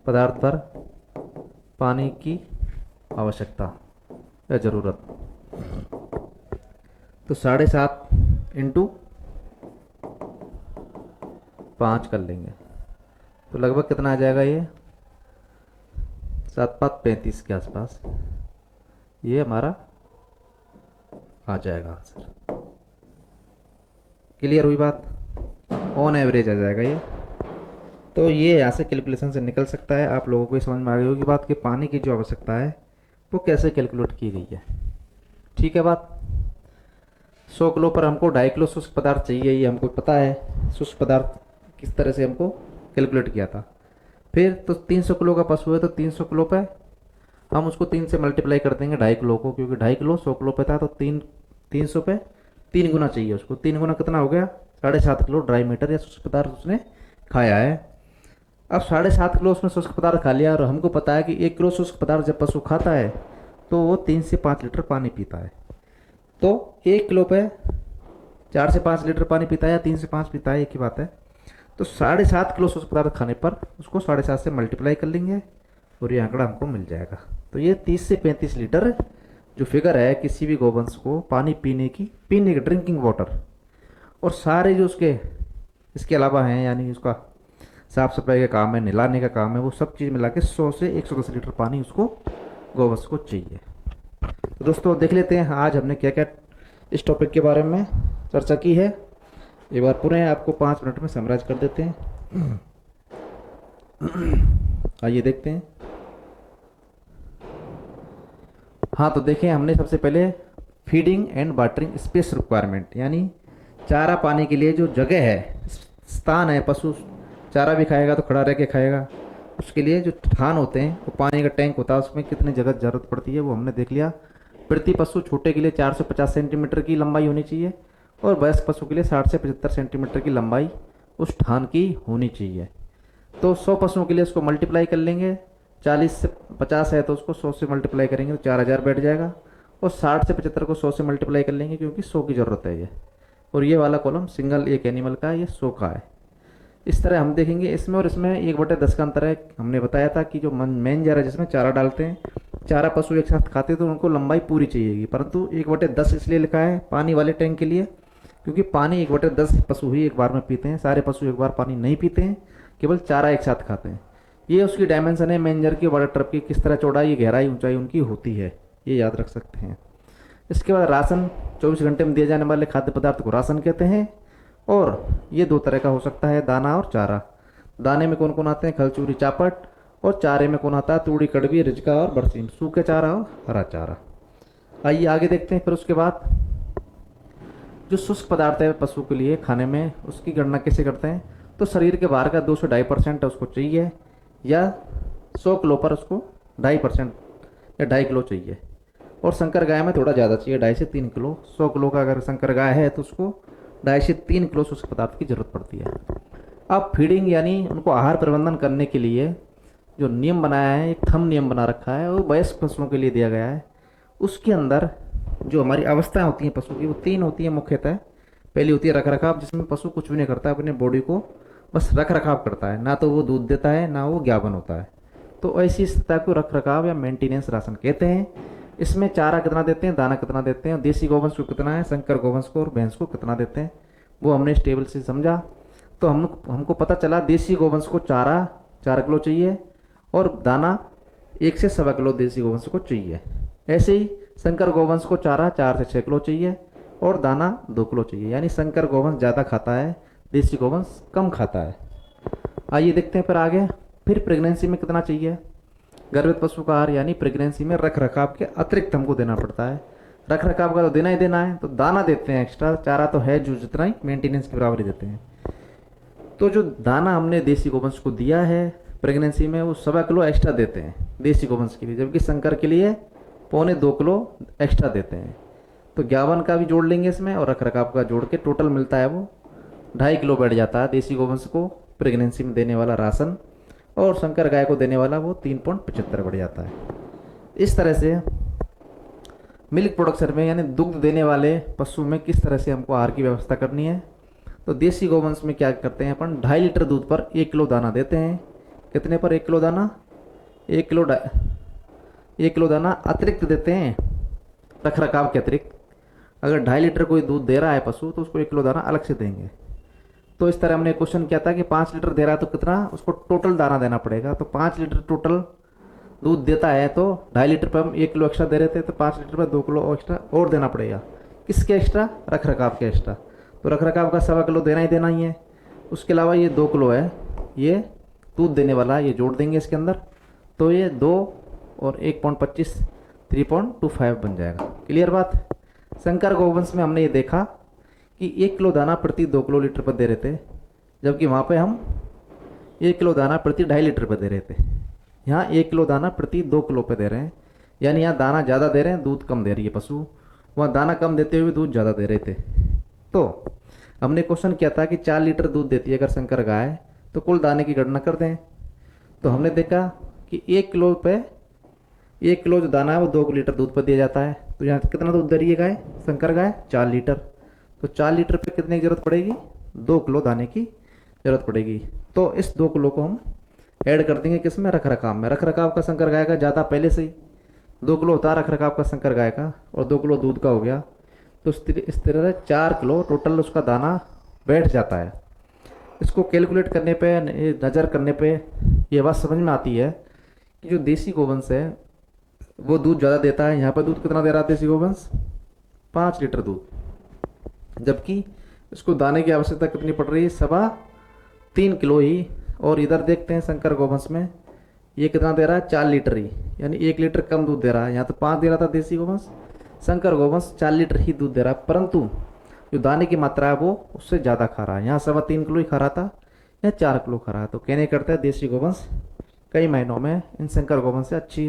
A: पदार्थ पर पानी की आवश्यकता या ज़रूरत, तो 7.5 इंटू 5 कर लेंगे तो लगभग कितना आ जाएगा? ये 7×5 = 35 के आसपास ये हमारा आ जाएगा आंसर। क्लियर हुई बात? ऑन एवरेज आ जाएगा ये। तो ये यहाँ से कैलकुलेशन से निकल सकता है। आप लोगों को समझ में आ गई होगी बात कि पानी की जो आवश्यकता है वो कैसे कैलकुलेट की गई है। ठीक है बात? 100 किलो पर हमको 2.5 किलो शुष्क पदार्थ चाहिए, ये हमको पता है शुष्क पदार्थ किस तरह से हमको कैलकुलेट किया था। फिर तो 300 किलो का पशु है तो 300 किलो पे हम उसको 3 से मल्टीप्लाई कर देंगे 2.5 किलो को, क्योंकि 2.5 किलो 100 किलो पे था तो 300 पे 3 गुना चाहिए उसको। 3 गुना कितना हो गया? 7.5 किलो ड्राई मैटर या शुष्क पदार्थ उसने खाया है। अब 7.5 किलो उसने शुष्क पदार्थ खा लिया और हमको पता है कि 1 किलो शुष्क पदार्थ जब पशु खाता है तो वो 3 से 5 लीटर पानी पीता है। तो 1 किलो पे 4 से 5 लीटर पानी पीता है या 3 से 5 पीता है, एक ही बात है। तो 7.5 किलो ठोस पदार्थ खाने पर उसको 7.5 से मल्टीप्लाई कर लेंगे और ये आंकड़ा हमको मिल जाएगा। तो ये 30 से 35 लीटर जो फिगर है किसी भी गोवंश को पानी पीने की ड्रिंकिंग वाटर, और सारे जो उसके इसके अलावा हैं, यानी उसका साफ सफाई का काम है, नहलाने का काम है, वो सब चीज़ मिला के 100 से 110 लीटर पानी उसको गोवंश को चाहिए। तो दोस्तों देख लेते हैं आज हमने क्या क्या इस टॉपिक के बारे में चर्चा की है। एक बार पुनः आपको 5 मिनट में समराइज कर देते हैं। आइए देखते हैं। हाँ, तो देखें हमने सबसे पहले feeding and watering space requirement, यानी चारा पाने के लिए जो जगह है, स्थान है, पशु चारा भी खाएगा तो खड़ा रह के खाएगा, उसके लिए जो स्थान होते हैं, वो पानी का टैंक होता है, उसमें कितनी जगह जरूरत पड़ती है वो हमने देख लिया। प्रति पशु छोटे के लिए 450 सेंटीमीटर की लंबाई होनी चाहिए और वयस्क पशु के लिए 60 से 75 सेंटीमीटर की लंबाई उस स्थान की होनी चाहिए। तो 100 पशुओं के लिए उसको मल्टीप्लाई कर लेंगे, 40 से 50 है तो उसको 100 से मल्टीप्लाई करेंगे तो 4000 बैठ जाएगा, और 60 से 75 को 100 से मल्टीप्लाई कर लेंगे क्योंकि 100 की ज़रूरत है ये, और ये वाला कॉलम सिंगल एक एनिमल का है, ये 100 का है। इस तरह हम देखेंगे इसमें और इसमें 1/10 का अंतर है। हमने बताया था कि जो मेन जार है जिसमें चारा डालते हैं, चारा पशु एक साथ खाते हैं तो उनको लंबाई पूरी चाहिएगी, परंतु 1/10 इसलिए लिखा है पानी वाले टैंक के लिए क्योंकि पानी 1/10 पशु ही एक बार में पीते हैं, सारे पशु एक बार पानी नहीं पीते हैं, केवल चारा एक साथ खाते हैं। ये उसकी डायमेंशन है मेंजर की, वाटर ट्रप की, किस तरह चौड़ाई गहराई ऊंचाई उनकी होती है, ये याद रख सकते हैं। इसके बाद राशन, 24 घंटे में दिए जाने वाले खाद्य पदार्थ को राशन कहते हैं, और ये 2 तरह का हो सकता है, दाना और चारा। दाने में कौन कौन आते हैं, खल, चूरी, चापट, और चारे में कौन आता है, तूड़ी, कड़वी, रिजका और बरसीम, सूखे चारा और हरा चारा। आइए आगे देखते हैं। फिर उसके बाद जो शुष्क पदार्थ है पशु के लिए खाने में, उसकी गणना कैसे करते हैं। तो शरीर के बाहर का 2 से 2.5% उसको चाहिए, या 100 किलो पर उसको 2.5% या 2.5 किलो चाहिए, और संकर गाय में थोड़ा ज़्यादा चाहिए, 2.5 से 3 किलो। 100 किलो का अगर संकर गाय है तो उसको 2.5 से 3 किलो शुष्क पदार्थ की जरूरत पड़ती है। अब फीडिंग यानी उनको आहार प्रबंधन करने के लिए जो नियम बनाया है, एक थंब नियम बना रखा है, वो वयस्क पशुओं के लिए दिया गया है। उसके अंदर जो हमारी अवस्थाएं होती हैं पशु की, वो 3 होती हैं मुख्यतः। पहली होती है रख रखाव, जिसमें पशु कुछ भी नहीं करता, अपने बॉडी को बस रख रखाव करता है, ना तो वो दूध देता है ना वो ज्ञापन होता है। तो ऐसी स्थिति को रख रखाव या मेंटेनेंस राशन कहते हैं। इसमें चारा कितना देते हैं, दाना कितना देते हैं, देसी गोवंश को कितना है, संकर गोवंश को और भैंस को कितना देते हैं, वो हमने इस टेबल से समझा। तो हमको पता चला देसी गोवंश को चारा 4 किलो चाहिए और दाना 1 से 1.25 किलो देसी गोवंश को चाहिए। ऐसे ही संकर गोवंश को चारा 4 से 6 किलो चाहिए और दाना 2 किलो चाहिए, यानी संकर गोवंश ज़्यादा खाता है, देसी गोवंश कम खाता है। आइए देखते हैं फिर आगे। फिर प्रेगनेंसी में कितना चाहिए। गर्भित पशु का आहार यानी प्रेगनेंसी में रख रखाव के अतिरिक्त हमको देना पड़ता है। रख रखाव का तो देना ही देना है, तो दाना देते हैं एक्स्ट्रा, चारा तो है जो जितना ही मेंटेनेंस के बराबर ही देते हैं। तो जो दाना हमने देसी गोवंश को दिया है प्रेगनेंसी में, वो 1.25 किलो एक्स्ट्रा देते हैं देसी गोवंश के लिए, जबकि संकर के लिए 1.25 किलो एक्स्ट्रा देते हैं। तो 51 का भी जोड़ लेंगे इसमें और रख रखाव का जोड़ के टोटल मिलता है वो 2.5 किलो बैठ जाता है देसी गोवंश को प्रेगनेंसी में देने वाला राशन, और संकर गाय को देने वाला वो 3.75 बढ़ जाता है। इस तरह से मिल्क प्रोडक्शन में यानी दुग्ध देने वाले पशु में किस तरह से हमको आहार की व्यवस्था करनी है। तो देसी गोवंश में क्या करते हैं अपन, 2.5 लीटर दूध पर 1 किलो दाना देते हैं। कितने पर 1 किलो दाना, 1 किलो दाना अतिरिक्त देते हैं रख रखाव के अतिरिक्त। अगर 2.5 लीटर कोई दूध दे रहा है पशु तो उसको 1 किलो दाना अलग से देंगे। तो इस तरह हमने क्वेश्चन किया था कि 5 लीटर दे रहा है तो कितना उसको टोटल दाना देना पड़ेगा। तो 5 लीटर टोटल दूध देता है तो 2.5 लीटर पर हम 1 किलो एक्स्ट्रा दे रहे थे, तो 5 लीटर पर 2 किलो एक्स्ट्रा और देना पड़ेगा। किसके एक्स्ट्रा, रख रखाव के एक्स्ट्रा। तो रख रखाव का 1.25 किलो देना ही है। उसके अलावा ये 2 किलो है, ये दूध देने वाला, ये जोड़ देंगे इसके अंदर, तो ये 2 और 1.25 3.25 बन जाएगा। क्लियर बात। संकर गोवंश में हमने ये देखा कि 1 किलो दाना प्रति 2 किलो लीटर पर दे रहे थे, जबकि वहाँ पे हम 1 किलो दाना प्रति 2.5 लीटर पर दे रहे थे। यहाँ 1 किलो दाना प्रति 2 किलो पे दे रहे हैं, यानी यहाँ दाना ज़्यादा दे रहे हैं, दूध कम दे रही है पशु, वहाँ दाना कम देते हुए दूध ज़्यादा दे रहे थे। तो हमने क्वेश्चन किया था कि 4 लीटर दूध देती है अगर संकर गाय, तो कुल दाने की गणना कर दें। तो हमने देखा कि 1 किलो पे 1 किलो जो दाना है वो 2 लीटर दूध पर दिया जाता है। तो यहाँ कितना दूध दे रही है गाय, संकर गाय, 4 लीटर। तो 4 लीटर पे कितने की ज़रूरत पड़ेगी, 2 किलो दाने की ज़रूरत पड़ेगी। तो इस 2 किलो को हम ऐड कर देंगे किस में, रख रखाव में। रख रखाव का संकर गाय का ज़्यादा पहले से ही 2 किलो होता है रख रखाव का संकर गाय का, और 2 किलो दूध का हो गया। तो इस तरह से 4 किलो टोटल उसका दाना बैठ जाता है। इसको कैलकुलेट करने पे, नज़र करने पे ये बात समझ में आती है कि जो देसी गोवंश है वो दूध ज़्यादा देता है। यहाँ पर दूध कितना दे रहा है देसी गोवंश, 5 लीटर दूध, जबकि इसको दाने की आवश्यकता कितनी पड़ रही है, 3.25 किलो ही। और इधर देखते हैं संकर गोवंश में ये कितना दे रहा है, 4 लीटर ही, यानी 1 लीटर कम दूध दे रहा है। यहाँ तो 5 दे रहा था देसी गोवंश, संकर गोवंश 4 लीटर ही दूध दे रहा है, परंतु जो दाने की मात्रा है वो उससे ज़्यादा खा रहा है। यहाँ 3.25 किलो ही खा रहा था, या 4 किलो खा रहा है। तो कहने करता है देसी गोवंश कई महीनों में इन संकर गोवंश से अच्छी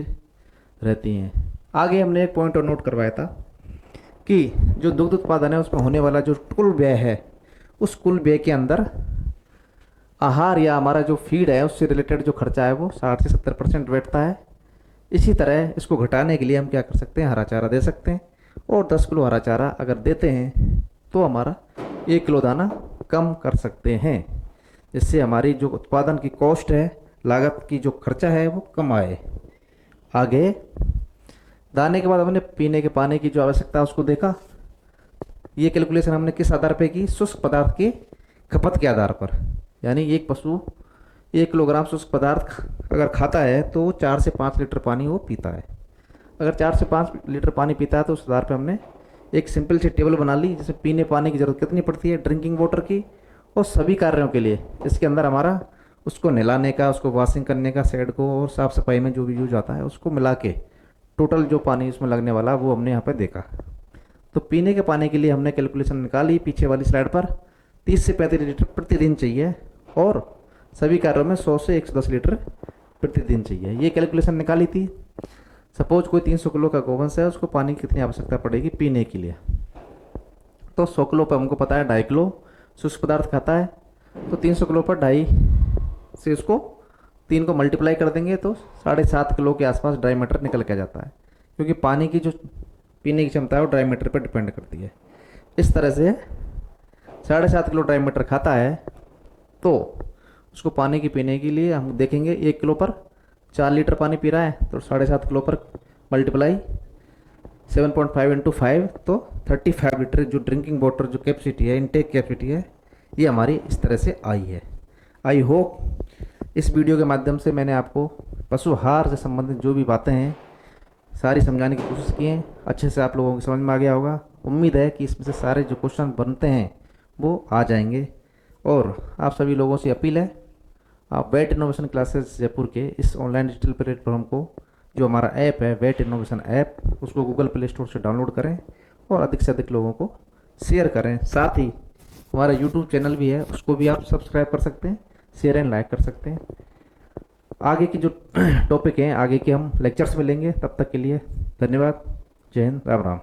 A: रहती हैं। आगे हमने एक पॉइंट और नोट करवाया था कि जो दुग्ध उत्पादन है उसमें होने वाला जो कुल व्यय है, उस कुल व्यय के अंदर आहार या हमारा जो फीड है उससे रिलेटेड जो खर्चा है वो 60 से 70% बैठता है। इसी तरह इसको घटाने के लिए हम क्या कर सकते हैं, हरा चारा दे सकते हैं। और 10 किलो हरा चारा अगर देते हैं तो हमारा 1 किलो दाना कम कर सकते हैं, जिससे हमारी जो उत्पादन की कॉस्ट है, लागत की जो खर्चा है वो कम आए। आगे दाने के बाद हमने पीने के पानी की जो आवश्यकता है उसको देखा। ये कैलकुलेशन हमने किस आधार पे की, शुष्क पदार्थ की खपत के आधार पर। यानी एक पशु 1 किलोग्राम शुष्क पदार्थ अगर खाता है तो 4 से 5 लीटर पानी वो पीता है। अगर 4 से 5 लीटर पानी पीता है तो उस आधार पे हमने एक सिंपल सी टेबल बना ली, जैसे पीने पानी की ज़रूरत कितनी पड़ती है ड्रिंकिंग वाटर की, और सभी कार्यों के लिए इसके अंदर हमारा उसको नहलाने का, उसको वॉशिंग करने का, शेड को और साफ़ सफाई में जो भी यूज आता है उसको मिला के टोटल जो पानी उसमें लगने वाला वो हमने यहाँ पर देखा। तो पीने के पानी के लिए हमने कैलकुलेशन निकाली पीछे वाली स्लाइड पर, 30 से 35 लीटर प्रतिदिन चाहिए, और सभी कार्यों में 100 से 110 लीटर प्रतिदिन चाहिए। ये कैलकुलेशन निकाली थी। सपोज कोई 300 किलो का गोवंश है, उसको पानी की कितनी आवश्यकता पड़ेगी पीने के लिए। तो 100 किलो पर हमको पता है 2.5 किलो शुष्क पदार्थ खाता है, तो 300 किलो पर 2.5 से उसको 3 को मल्टीप्लाई कर देंगे तो 7.5 किलो के आसपास ड्राई मैटर निकल के जाता है, क्योंकि पानी की जो पीने की क्षमता है वो ड्राई मैटर पर डिपेंड करती है। इस तरह से 7.5 किलो ड्राई मैटर खाता है, तो उसको पानी की पीने के लिए हम देखेंगे 1 किलो पर 4 लीटर पानी पी रहा है, तो 7.5 किलो पर मल्टीप्लाई 7.5 इंटू 5, तो 35 लीटर जो ड्रिंकिंग वाटर जो कैपेसिटी है, इनटेक कैपेसिटी है, ये हमारी इस तरह से आई है। आई होप इस वीडियो के माध्यम से मैंने आपको पशु आहार से संबंधित जो भी बातें हैं सारी समझाने की कोशिश की है, अच्छे से आप लोगों को समझ में आ गया होगा। उम्मीद है कि इसमें से सारे जो क्वेश्चन बनते हैं वो आ जाएंगे। और आप सभी लोगों से अपील है, आप वेट इनोवेशन क्लासेस जयपुर के इस ऑनलाइन डिजिटल प्लेटफॉर्म को, जो हमारा ऐप है वेट इनोवेशन ऐप, उसको गूगल प्ले स्टोर से डाउनलोड करें और अधिक से अधिक लोगों को शेयर करें। साथ ही हमारा यूट्यूब चैनल भी है, उसको भी आप सब्सक्राइब कर सकते हैं, शेयर एंड लाइक कर सकते हैं। आगे की जो टॉपिक हैं, आगे के हम लेक्चर्स में लेंगे। तब तक के लिए धन्यवाद। जय हिंद, राम राम।